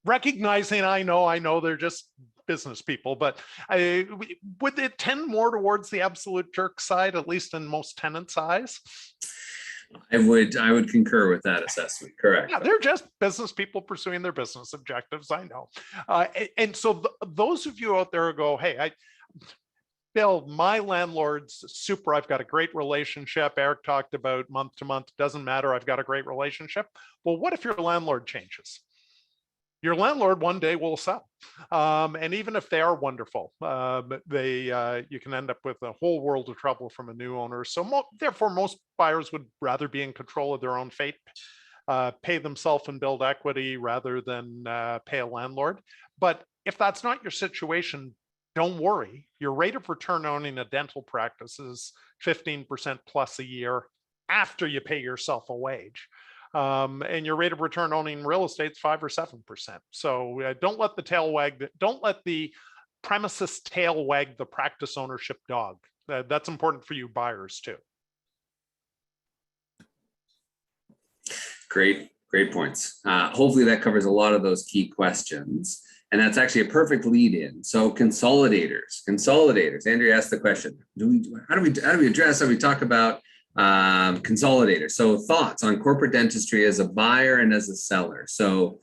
Speaker 3: recognizing I know they're just business people, but would it tend more towards the absolute jerk side, at least in most tenants' eyes?
Speaker 1: I would concur with that assessment. Correct.
Speaker 3: Yeah, they're just business people pursuing their business objectives. I know. And so those of you out there go, hey, Bill, my landlord's super. I've got a great relationship. Eric talked about month to month. Doesn't matter. I've got a great relationship. Well, what if your landlord changes? Your landlord one day will sell. And even if they are wonderful, you can end up with a whole world of trouble from a new owner. So therefore, most buyers would rather be in control of their own fate, pay themselves and build equity rather than pay a landlord. But if that's not your situation, don't worry. Your rate of return owning a dental practice is 15% plus a year after you pay yourself a wage. And your rate of return owning real estate is 5 or 7%. So don't let the premises tail wag the practice ownership dog. That's important for you buyers too.
Speaker 1: Great points. Hopefully that covers a lot of those key questions. And that's actually a perfect lead in. So consolidators. Andrea asked the question, how do we address, how we talk about consolidators? So thoughts on corporate dentistry as a buyer and as a seller. So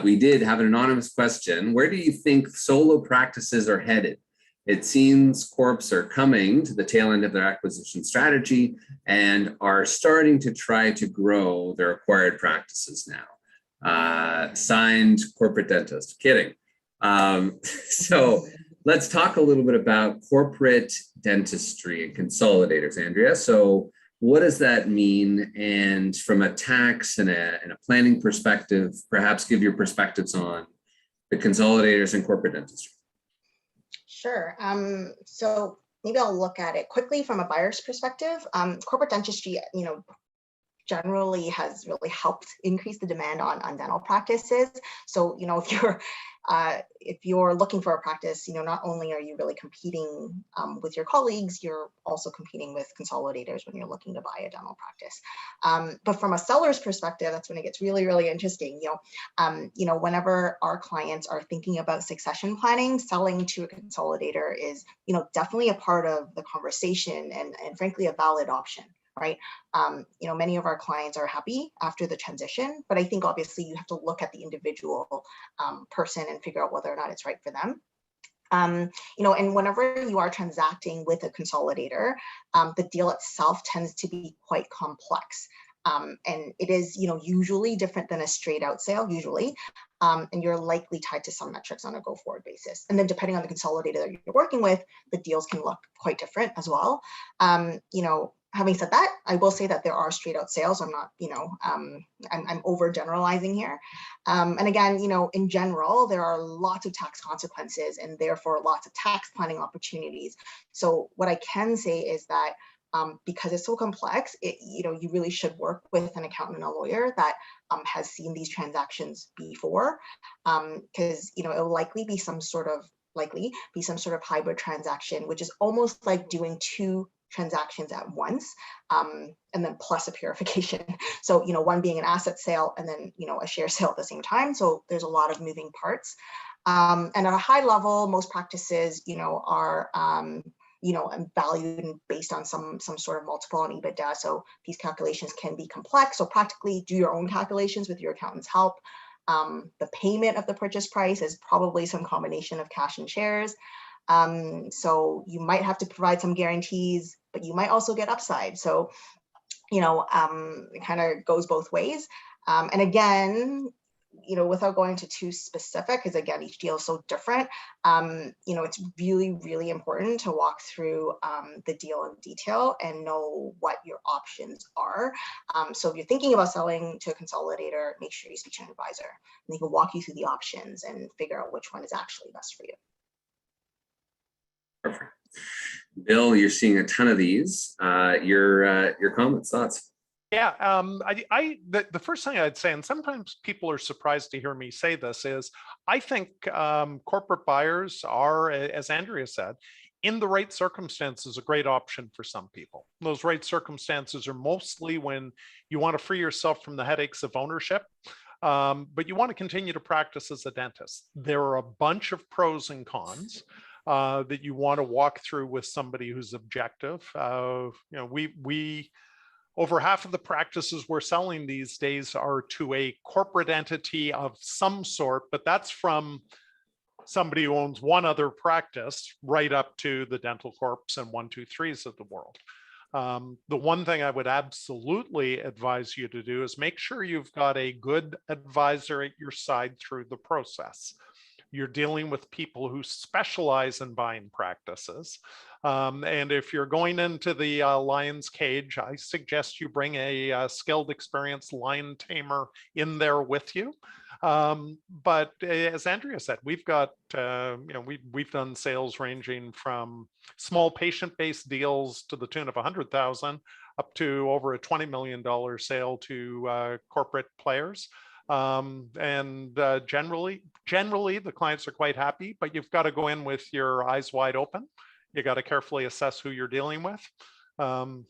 Speaker 1: we did have an anonymous question. Where do you think solo practices are headed? It seems corps are coming to the tail end of their acquisition strategy and are starting to try to grow their acquired practices now. Signed, corporate dentist. Kidding. So let's talk a little bit about corporate dentistry and consolidators, Andrea. So what does that mean? And from a tax and a planning perspective, perhaps give your perspectives on the consolidators and corporate dentistry.
Speaker 2: Sure. So maybe I'll look at it quickly from a buyer's perspective. Corporate dentistry, generally has really helped increase the demand on dental practices. So, if you're looking for a practice, not only are you really competing with your colleagues, you're also competing with consolidators when you're looking to buy a dental practice. But from a seller's perspective, that's when it gets really, really interesting. Whenever our clients are thinking about succession planning, selling to a consolidator is, definitely a part of the conversation and frankly, a valid option. Right. Many of our clients are happy after the transition, but I think obviously you have to look at the individual person and figure out whether or not it's right for them. And whenever you are transacting with a consolidator, the deal itself tends to be quite complex. And it is, usually different than a straight out sale, usually. And you're likely tied to some metrics on a go forward basis. And then depending on the consolidator that you're working with, the deals can look quite different as well. Having said that, I will say that there are straight out sales. I'm not, I'm overgeneralizing here. And again, in general, there are lots of tax consequences and therefore lots of tax planning opportunities. So what I can say is that because it's so complex, you really should work with an accountant and a lawyer that has seen these transactions before, because it will likely be some sort of hybrid transaction, which is almost like doing two transactions at once, and then plus a purification. So, one being an asset sale and then, a share sale at the same time. So there's a lot of moving parts. And at a high level, most practices, are, valued based on some sort of multiple on EBITDA. So these calculations can be complex. So practically do your own calculations with your accountant's help. The payment of the purchase price is probably some combination of cash and shares. So you might have to provide some guarantees, but you might also get upside. So, it kind of goes both ways. And again, without going into too specific, because again, each deal is so different, it's really, really important to walk through the deal in detail and know what your options are. So if you're thinking about selling to a consolidator, make sure you speak to an advisor and they can walk you through the options and figure out which one is actually best for you.
Speaker 1: Perfect. Bill, you're seeing a ton of these. Your comments, thoughts?
Speaker 3: Yeah, the first thing I'd say, and sometimes people are surprised to hear me say this, is I think corporate buyers are, as Andrea said, in the right circumstances, a great option for some people. Those right circumstances are mostly when you want to free yourself from the headaches of ownership, but you want to continue to practice as a dentist. There are a bunch of pros and cons that you want to walk through with somebody who's objective. We over half of the practices we're selling these days are to a corporate entity of some sort, but that's from somebody who owns one other practice right up to the dental corps and 123s of the world. The one thing I would absolutely advise you to do is make sure you've got a good advisor at your side through the process. You're dealing with people who specialize in buying practices. And if you're going into the lion's cage, I suggest you bring a skilled, experienced lion tamer in there with you. But as Andrea said, we've got, we've done sales ranging from small patient-based deals to the tune of 100,000 up to over a $20 million sale to corporate players. Generally the clients are quite happy, but you've got to go in with your eyes wide open. You got to carefully assess who you're dealing with. And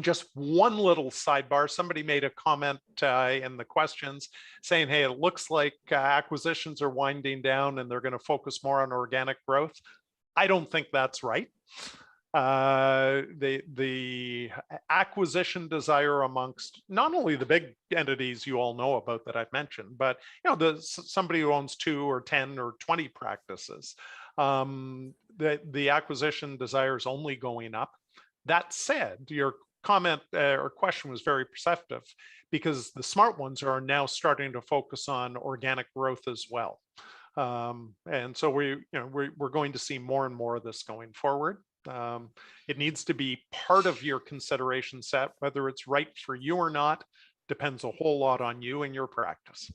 Speaker 3: just one little sidebar, somebody made a comment in the questions saying, hey, it looks like acquisitions are winding down and they're going to focus more on organic growth. I don't think that's right. The acquisition desire amongst not only the big entities you all know about that I've mentioned, but somebody who owns 2 or 10 or 20 practices, the acquisition desire is only going up. That said, your comment or question was very perceptive because the smart ones are now starting to focus on organic growth as well. And so we're going to see more and more of this going forward. It needs to be part of your consideration set. Whether it's right for you or not depends a whole lot on you and your practice.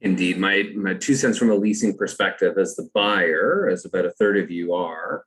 Speaker 1: Indeed, my 2 cents from a leasing perspective as the buyer, as about a third of you are,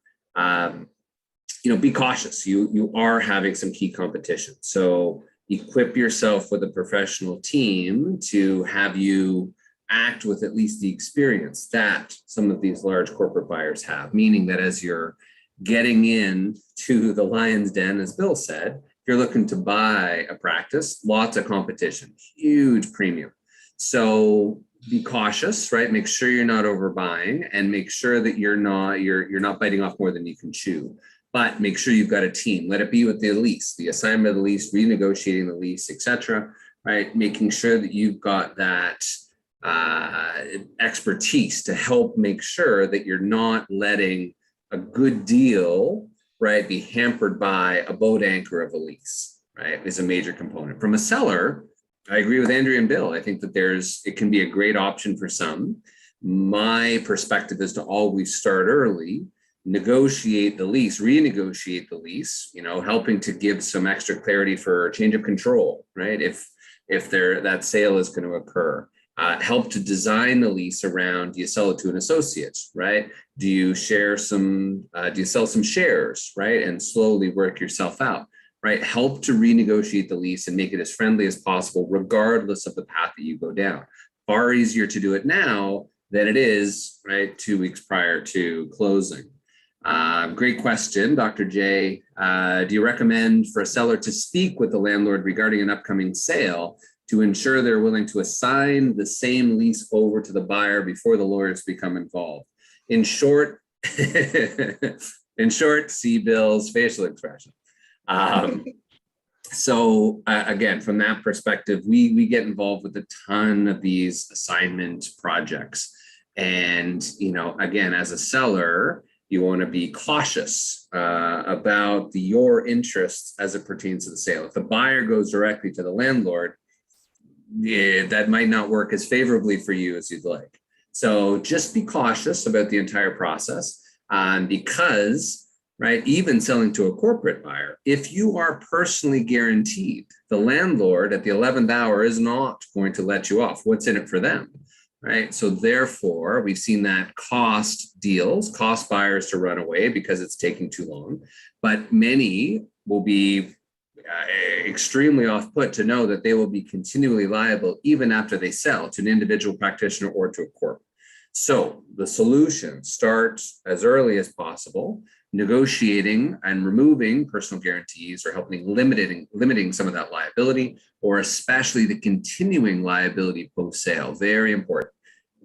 Speaker 1: be cautious. You are having some key competition. So equip yourself with a professional team to have you act with at least the experience that some of these large corporate buyers have, meaning that as you're getting in to the lion's den, as Bill said, if you're looking to buy a practice, lots of competition, huge premium. So be cautious, right? Make sure you're not overbuying and make sure that you're not biting off more than you can chew. But make sure you've got a team. Let it be with the lease, the assignment of the lease, renegotiating the lease, etc. Right? Making sure that you've got that expertise to help make sure that you're not letting a good deal, right, be hampered by a boat anchor of a lease, right, is a major component. From a seller, I agree with Andrea and Bill. I think that it can be a great option for some. My perspective is to always start early negotiate the lease, renegotiate the lease, helping to give some extra clarity for change of control, right? If that sale is going to occur. Help to design the lease around, do you sell it to an associate, right? Do you sell some shares, right? And slowly work yourself out, right? Help to renegotiate the lease and make it as friendly as possible, regardless of the path that you go down. Far easier to do it now than it is, right, 2 weeks prior to closing. Great question, Dr. J. Do you recommend for a seller to speak with the landlord regarding an upcoming sale to ensure they're willing to assign the same lease over to the buyer before the lawyers become involved? In short, see Bill's facial expression. So again, from that perspective, we get involved with a ton of these assignment projects. And, again, as a seller, you want to be cautious about your interests as it pertains to the sale. If the buyer goes directly to the landlord, that might not work as favorably for you as you'd like. So just be cautious about the entire process because, right, even selling to a corporate buyer, if you are personally guaranteed, the landlord at the 11th hour is not going to let you off. What's in it for them, right? So therefore, we've seen that cost buyers to run away because it's taking too long, but many will be extremely off-put to know that they will be continually liable even after they sell to an individual practitioner or to a corp. So the solution starts as early as possible, negotiating and removing personal guarantees or helping limiting some of that liability, or especially the continuing liability post-sale. Very important.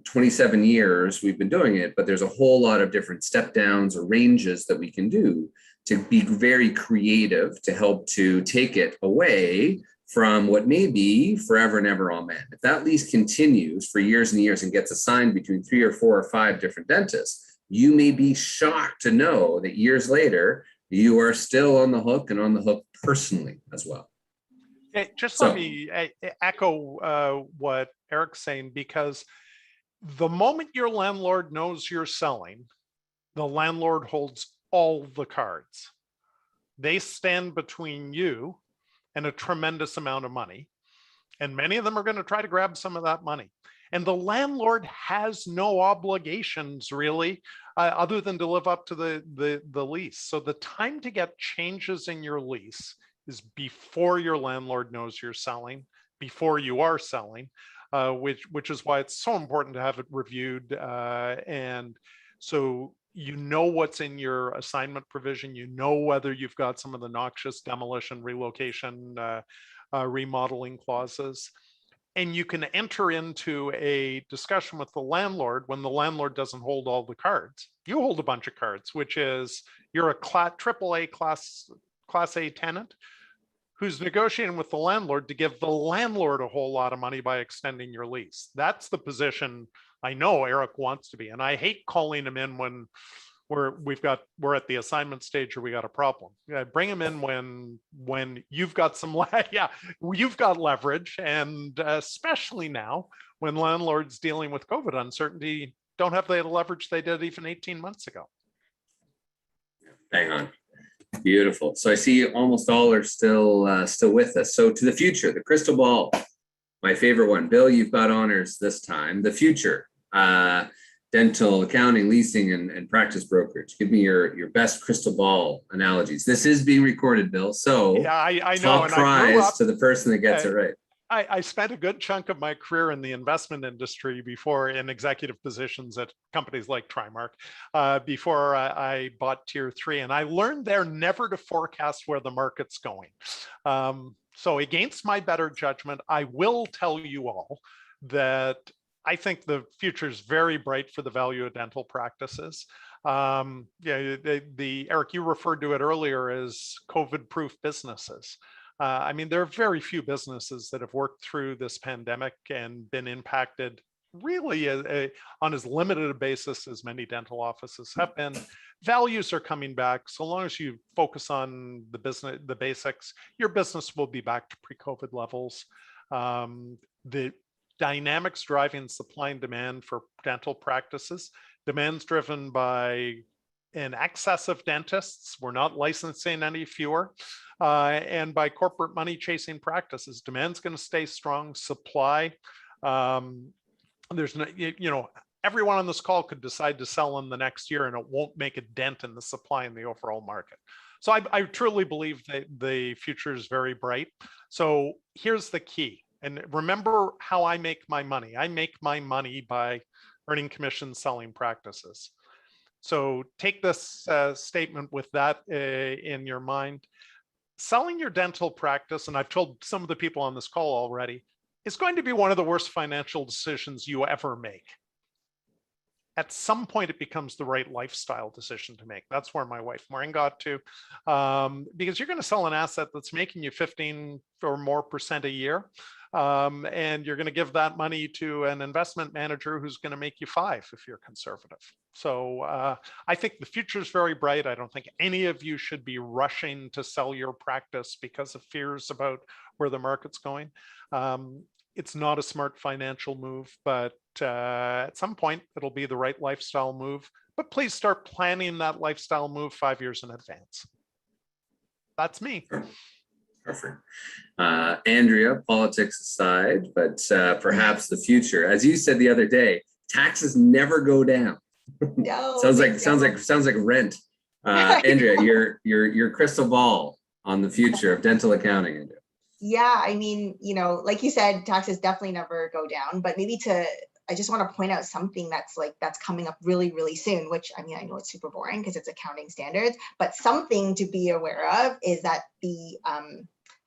Speaker 1: 27 years we've been doing it, but there's a whole lot of different step downs or ranges that we can do to be very creative to help to take it away from what may be forever and ever, amen. If that lease continues for years and years and gets assigned between 3 or 4 or 5 different dentists, you may be shocked to know that years later, you are still on the hook and on the hook personally as well.
Speaker 3: Let me echo what Eric's saying, because the moment your landlord knows you're selling, the landlord holds all the cards. They stand between you and a tremendous amount of money. And many of them are going to try to grab some of that money. And the landlord has no obligations really, other than to live up to the lease. So the time to get changes in your lease is before your landlord knows you're selling, before you are selling, which is why it's so important to have it reviewed. And so you know what's in your assignment provision, you know whether you've got some of the noxious demolition, relocation, remodeling clauses, and you can enter into a discussion with the landlord when the landlord doesn't hold all the cards. You hold a bunch of cards, which is you're a AAA class A tenant who's negotiating with the landlord to give the landlord a whole lot of money by extending your lease. That's the position I know Eric wants to be. And I hate calling him in when we're at the assignment stage or we got a problem. Bring him in when you've got you've got leverage, and especially now when landlords dealing with COVID uncertainty don't have the leverage they did even 18 months ago.
Speaker 1: Hang on. Beautiful. So I see almost all are still with us. So to the future, the crystal ball, my favorite one. Bill, you've got honors this time. The future, dental, accounting, leasing, and practice brokerage. Give me your best crystal ball analogies. This is being recorded, Bill. So
Speaker 3: yeah, I know.
Speaker 1: Top
Speaker 3: and
Speaker 1: prize to the person that gets it right.
Speaker 3: I spent a good chunk of my career in the investment industry before, in executive positions at companies like Trimark, before I bought Tier 3. And I learned there never to forecast where the market's going. So against my better judgment, I will tell you all that I think the future is very bright for the value of dental practices. Eric, you referred to it earlier as COVID-proof businesses. I mean, there are very few businesses that have worked through this pandemic and been impacted really on as limited a basis as many dental offices have been. Values are coming back. So long as you focus on the basics, your business will be back to pre-COVID levels. The dynamics driving supply and demand for dental practices, demand's driven by an excess of dentists. We're not licensing any fewer. And by corporate money chasing practices, demand's going to stay strong. Supply, there's no, everyone on this call could decide to sell in the next year and it won't make a dent in the supply in the overall market. So I truly believe that the future is very bright. So here's the key. And remember how I make my money. I make my money by earning commissions selling practices. So take this statement with that in your mind. Selling your dental practice, and I've told some of the people on this call already, is going to be one of the worst financial decisions you ever make. At some point, it becomes the right lifestyle decision to make. That's where my wife Maureen got to, because you're going to sell an asset that's making you 15 or more % a year. And you're going to give that money to an investment manager who's going to make you 5 if you're conservative. So I think the future is very bright. I don't think any of you should be rushing to sell your practice because of fears about where the market's going. It's not a smart financial move, but at some point it'll be the right lifestyle move. But please start planning that lifestyle move 5 years in advance. That's me.
Speaker 1: Perfect. Andrea, politics aside, but perhaps the future. As you said the other day, taxes never go down.
Speaker 2: No,
Speaker 1: sounds like rent. Andrea, your crystal ball on the future of dental accounting, Andrea.
Speaker 2: Yeah, I mean, like you said, taxes definitely never go down, but I just want to point out something that's coming up really, really soon, which, I mean, I know it's super boring because it's accounting standards, but something to be aware of is that the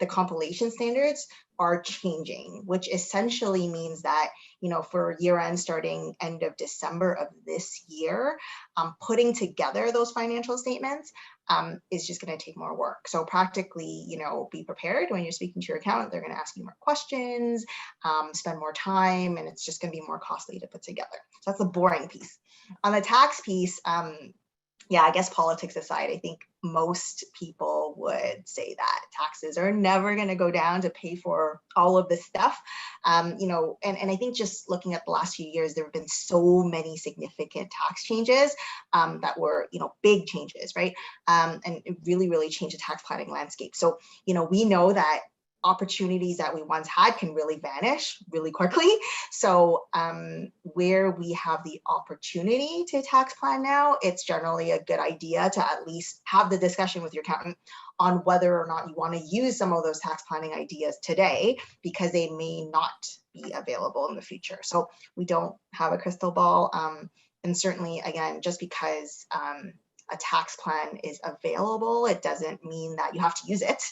Speaker 2: compilation standards are changing, which essentially means that, for year end starting end of December of this year, putting together those financial statements is just going to take more work. So practically, be prepared when you're speaking to your accountant. They're going to ask you more questions, spend more time, and it's just going to be more costly to put together. So that's the boring piece. On the tax piece, yeah, I guess politics aside, I think most people would say that taxes are never going to go down to pay for all of this stuff. And I think just looking at the last few years, there have been so many significant tax changes that were, big changes, right? And it really, really changed the tax planning landscape. So, we know that opportunities that we once had can really vanish really quickly. So where we have the opportunity to tax plan now, it's generally a good idea to at least have the discussion with your accountant on whether or not you want to use some of those tax planning ideas today, because they may not be available in the future. So we don't have a crystal ball. And certainly, again, just because a tax plan is available, it doesn't mean that you have to use it.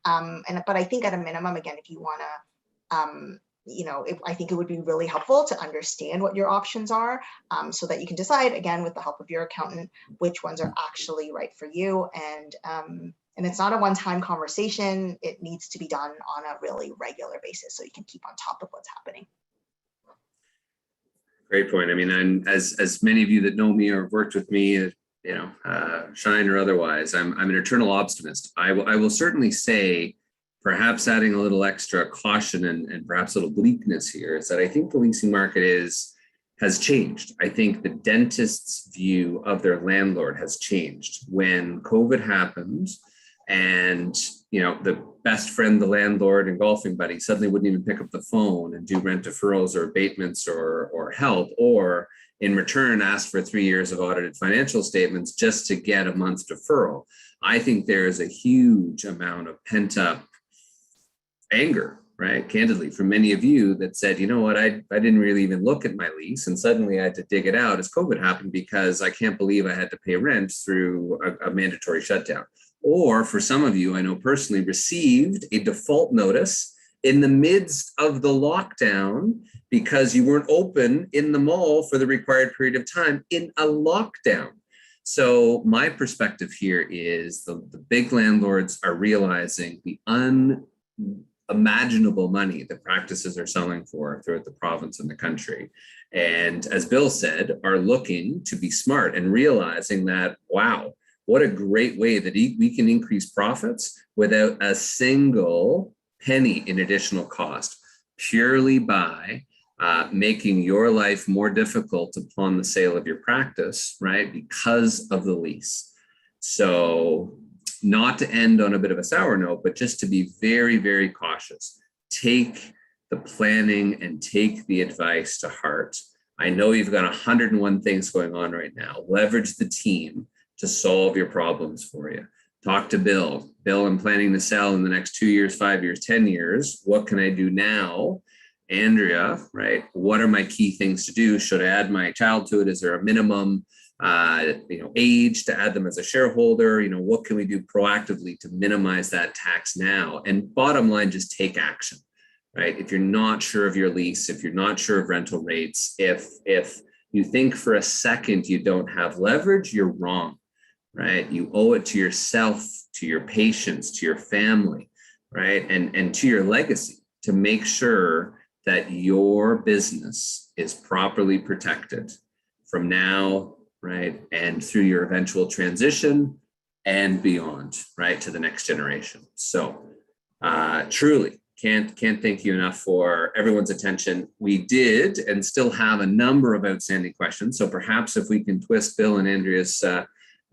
Speaker 2: But I think at a minimum, again, if you want to, I think it would be really helpful to understand what your options are, so that you can decide, again, with the help of your accountant, which ones are actually right for you. And it's not a one-time conversation. It needs to be done on a really regular basis so you can keep on top of what's happening.
Speaker 1: Great point. I mean, as many of you that know me or have worked with me, Shine or otherwise, I'm an eternal optimist. I will certainly say, perhaps adding a little extra caution and perhaps a little bleakness here, is that I think the leasing market has changed. I think the dentist's view of their landlord has changed. When COVID happened and, the best friend, the landlord and golfing buddy suddenly wouldn't even pick up the phone and do rent deferrals or abatements or help, or in return ask for 3 years of audited financial statements just to get a month's deferral. I think there is a huge amount of pent up anger, right? Candidly, from many of you that said, you know what, I didn't really even look at my lease, and suddenly I had to dig it out as COVID happened because I can't believe I had to pay rent through a mandatory shutdown. Or for some of you, I know personally, received a default notice in the midst of the lockdown because you weren't open in the mall for the required period of time in a lockdown. So my perspective here is the big landlords are realizing the unimaginable money that practices are selling for throughout the province and the country. And as Bill said, are looking to be smart and realizing that, wow, what a great way that we can increase profits without a single penny in additional cost, purely by making your life more difficult upon the sale of your practice, right? Because of the lease. So not to end on a bit of a sour note, but just to be very, very cautious. Take the planning and take the advice to heart. I know you've got 101 things going on right now. Leverage the team to solve your problems for you. Talk to Bill. Bill, I'm planning to sell in the next 2 years, 5 years, 10 years. What can I do now? Andrea, right? What are my key things to do? Should I add my child to it? Is there a minimum age to add them as a shareholder? What can we do proactively to minimize that tax now? And bottom line, just take action, right? If you're not sure of your lease, if you're not sure of rental rates, if you think for a second you don't have leverage, you're wrong, right? You owe it to yourself, to your patients, to your family, right? And to your legacy to make sure that your business is properly protected from now, right? And through your eventual transition and beyond, right? To the next generation. So truly can't thank you enough for everyone's attention. We did and still have a number of outstanding questions. So perhaps if we can twist Bill and Andrea's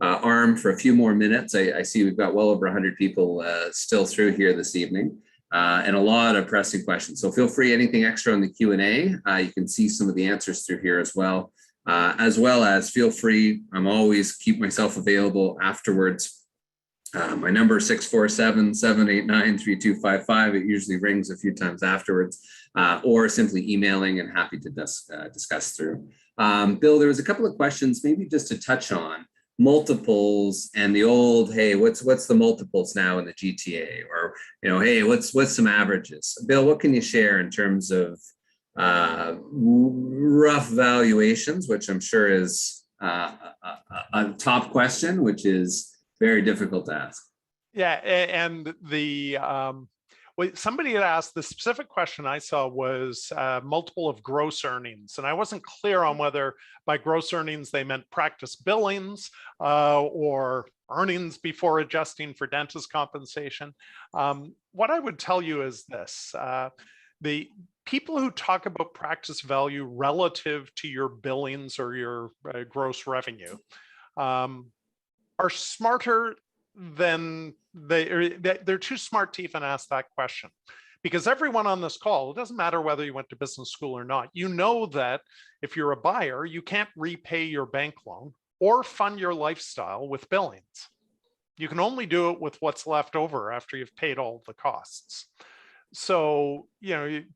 Speaker 1: arm for a few more minutes. I see we've got well over 100 people still through here this evening. And a lot of pressing questions. So feel free, anything extra on the Q&A, you can see some of the answers through here as well as feel free, I'm always keep myself available afterwards. My number is 647-789-3255. It usually rings a few times afterwards, or simply emailing and happy to discuss through. Bill, there was a couple of questions maybe just to touch on. Multiples and the old, hey, what's the multiples now in the GTA, or hey, what's some averages? Bill, what can you share in terms of rough valuations, which I'm sure is a top question, which is very difficult to ask.
Speaker 3: Yeah, and the somebody had asked, the specific question I saw was multiple of gross earnings. And I wasn't clear on whether by gross earnings they meant practice billings or earnings before adjusting for dentist compensation. What I would tell you is this, the people who talk about practice value relative to your billings or your gross revenue are smarter than they're too smart to even ask that question, because everyone on this call, it doesn't matter whether you went to business school or not, you know that if you're a buyer, you can't repay your bank loan or fund your lifestyle with billings. You can only do it with what's left over after you've paid all the costs. So,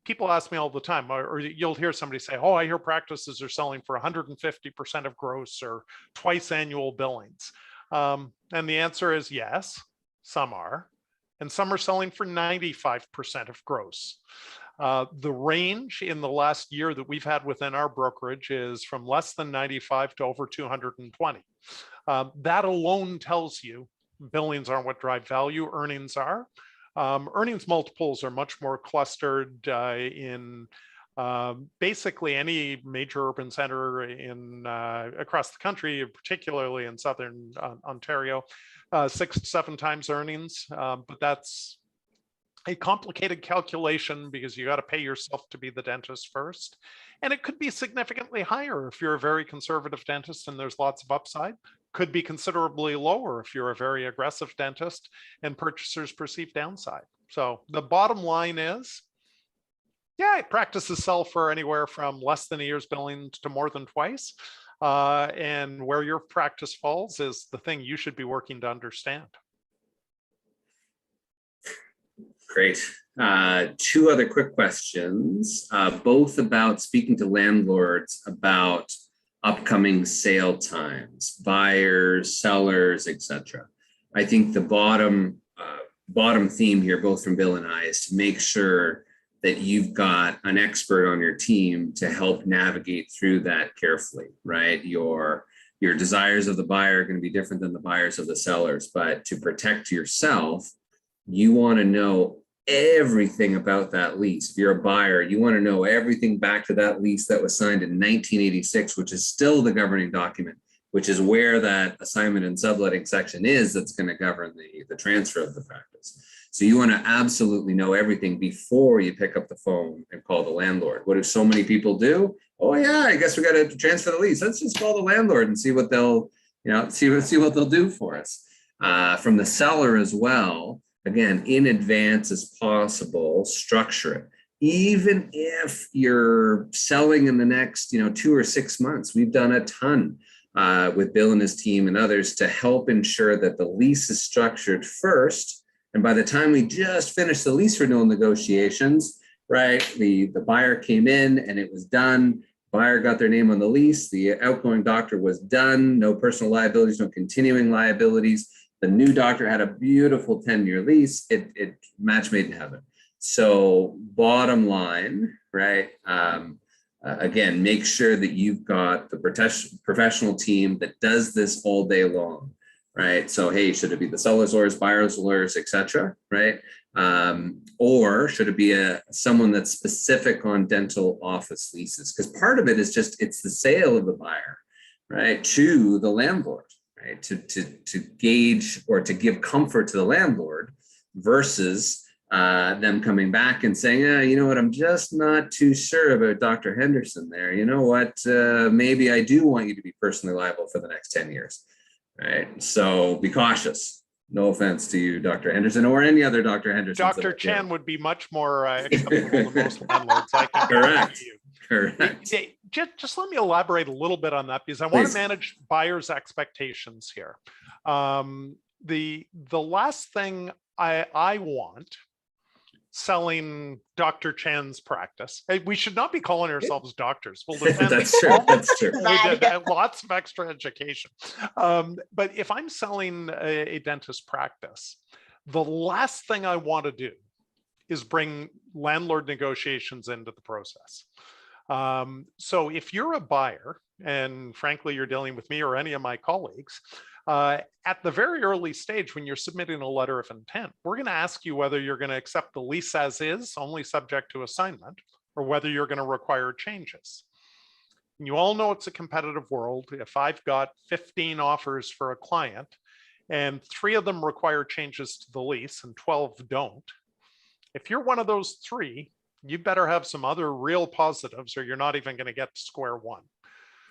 Speaker 3: people ask me all the time, or you'll hear somebody say, oh, I hear practices are selling for 150% of gross or twice annual billings. And the answer is yes, some are, and some are selling for 95% of gross. The range in the last year that we've had within our brokerage is from less than 95 to over 220. That alone tells you billings aren't what drive value, earnings are. Earnings multiples are much more clustered in basically any major urban center in across the country, particularly in Southern Ontario, 6 to 7 times earnings. But that's a complicated calculation because you got to pay yourself to be the dentist first. And it could be significantly higher if you're a very conservative dentist and there's lots of upside. Could be considerably lower if you're a very aggressive dentist and purchasers perceive downside. So the bottom line is, yeah, practices sell for anywhere from less than a year's billings to more than twice. And where your practice falls is the thing you should be working to understand.
Speaker 1: Great. 2 other quick questions, both about speaking to landlords about upcoming sale times, buyers, sellers, etc. I think the bottom theme here, both from Bill and I, is to make sure that you've got an expert on your team to help navigate through that carefully, right? Your desires of the buyer are going to be different than the buyers of the sellers, but to protect yourself, you want to know everything about that lease. If you're a buyer, you want to know everything back to that lease that was signed in 1986, which is still the governing document, which is where that assignment and subletting section is that's going to govern the transfer of the practice. So you want to absolutely know everything before you pick up the phone and call the landlord. What do so many people do? Oh yeah, I guess we got to transfer the lease. Let's just call the landlord and see what they'll, see what they'll do for us. From the seller as well, again, in advance as possible, structure it. Even if you're selling in the next, 2 or 6 months, we've done a ton with Bill and his team and others to help ensure that the lease is structured first. And by the time we just finished the lease renewal negotiations, right, the buyer came in and it was done. Buyer got their name on the lease. The outgoing doctor was done. No personal liabilities, no continuing liabilities. The new doctor had a beautiful 10-year lease. It match made in heaven. So bottom line, right? Again, make sure that you've got the professional team that does this all day long, right? So, hey, should it be the seller's lawyers, buyer's lawyers, etc., right? Or should it be someone that's specific on dental office leases? Because part of it is it's the sale of the buyer, right, to the landlord, right? To gauge or to give comfort to the landlord versus them coming back and saying, you know what, I'm just not too sure about Dr. Henderson there. You know what, maybe I do want you to be personally liable for the next 10 years, right? So be cautious. No offense to you, Dr. Henderson, or any other Dr. Henderson.
Speaker 3: Dr. Chan would be much more acceptable to most landlords. I can
Speaker 1: Correct.
Speaker 3: you.
Speaker 1: Correct.
Speaker 3: Just let me elaborate a little bit on that, because I want to manage buyers' expectations here. The last thing I want selling Dr. Chan's practice. Hey, we should not be calling ourselves doctors. We'll defend
Speaker 1: That's true. That's true.
Speaker 3: We did lots of extra education. But if I'm selling a dentist practice, the last thing I want to do is bring landlord negotiations into the process. So if you're a buyer, and frankly, you're dealing with me or any of my colleagues, at the very early stage, when you're submitting a letter of intent, we're going to ask you whether you're going to accept the lease as is, only subject to assignment, or whether you're going to require changes. And you all know it's a competitive world. If I've got 15 offers for a client and 3 of them require changes to the lease and 12 don't, if you're one of those 3, you better have some other real positives or you're not even going to get to square one.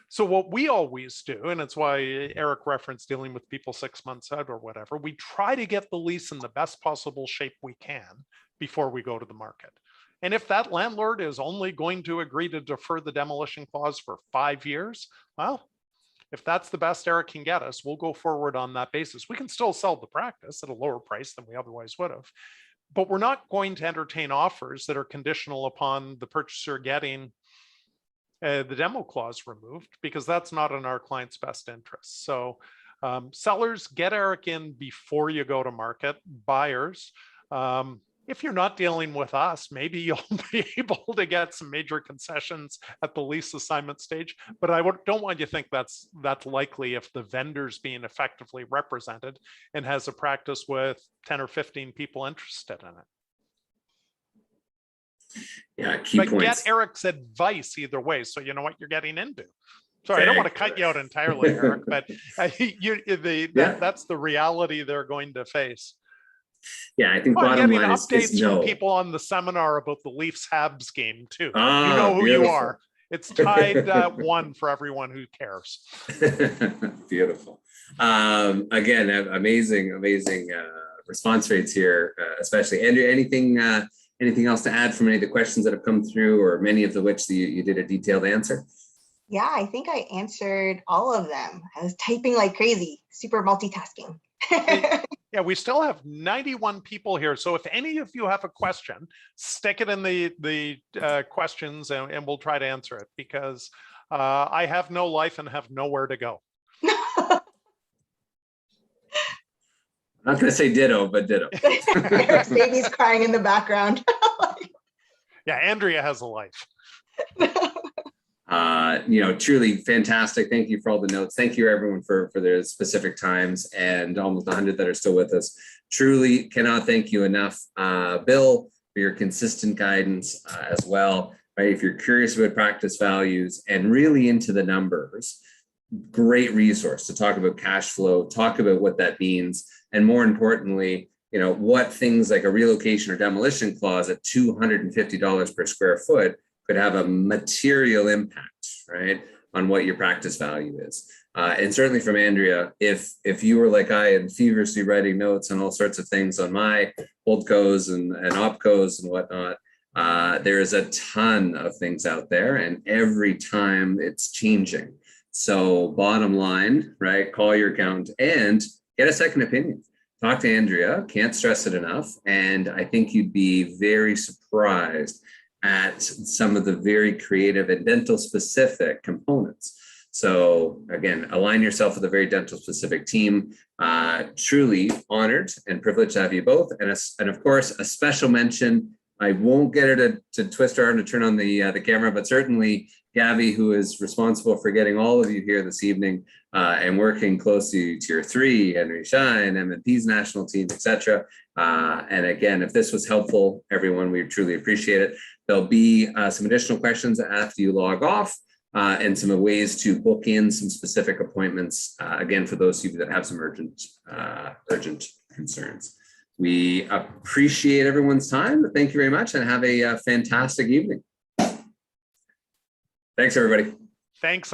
Speaker 3: So what we always do, and it's why Eric referenced dealing with people 6 months out or whatever, we try to get the lease in the best possible shape we can before we go to the market. And if that landlord is only going to agree to defer the demolition clause for 5 years, well, if that's the best Eric can get us, we'll go forward on that basis. We can still sell the practice at a lower price than we otherwise would have, but we're not going to entertain offers that are conditional upon the purchaser getting the demo clause removed, because that's not in our client's best interest. So sellers, get Eric in before you go to market. Buyers, if you're not dealing with us, maybe you'll be able to get some major concessions at the lease assignment stage, but I don't want you to think that's likely if the vendor's being effectively represented and has a practice with 10 or 15 people interested in it.
Speaker 1: Yeah, key
Speaker 3: but
Speaker 1: points.
Speaker 3: Get Eric's advice either way, so you know what you're getting into. Sorry, I don't want to cut you out entirely, Eric, but that's the reality they're going to face.
Speaker 1: Yeah, I think
Speaker 3: I'm
Speaker 1: bottom
Speaker 3: getting
Speaker 1: line
Speaker 3: updates
Speaker 1: is no.
Speaker 3: from people on the seminar about the Leafs Habs game too.
Speaker 1: Ah,
Speaker 3: you know who
Speaker 1: beautiful.
Speaker 3: you are. It's tied 1 for everyone who cares.
Speaker 1: Beautiful. Again, amazing response rates here, especially. Andrew, anything else to add from any of the questions that have come through, or many of which you did a detailed answer?
Speaker 2: Yeah, I think I answered all of them. I was typing like crazy, super multitasking.
Speaker 3: Yeah, we still have 91 people here. So if any of you have a question, stick it in the questions and we'll try to answer it, because I have no life and have nowhere to go.
Speaker 1: I'm not going to say ditto, but ditto.
Speaker 2: Eric's baby's crying in the background.
Speaker 3: Yeah, Andrea has a life.
Speaker 1: Truly fantastic. Thank you for all the notes. Thank you everyone for their specific times, and almost 100 that are still with us. Truly cannot thank you enough, Bill, for your consistent guidance as well. Right? If you're curious about practice values and really into the numbers, great resource to talk about cash flow, talk about what that means, and more importantly, what things like a relocation or demolition clause at $250 per square foot could have a material impact, right, on what your practice value is. And certainly from Andrea, if you were like I and feverishly writing notes on all sorts of things on my holdcos and opcos and whatnot, there is a ton of things out there, and every time it's changing. So bottom line, right, call your accountant and get a second opinion. Talk to Andrea, can't stress it enough. And I think you'd be very surprised at some of the very creative and dental specific components. So again, align yourself with a very dental specific team. Truly honored and privileged to have you both. And of course, a special mention. I won't get her to twist her arm to turn on the camera, but certainly Gabby, who is responsible for getting all of you here this evening and working closely to Tier 3, Henry Schein, MNP's national team, etc. And again, if this was helpful, everyone, we truly appreciate it. There'll be some additional questions after you log off and some ways to book in some specific appointments, again, for those of you that have some urgent concerns. We appreciate everyone's time. Thank you very much and have a fantastic evening. Thanks, everybody.
Speaker 3: Thanks.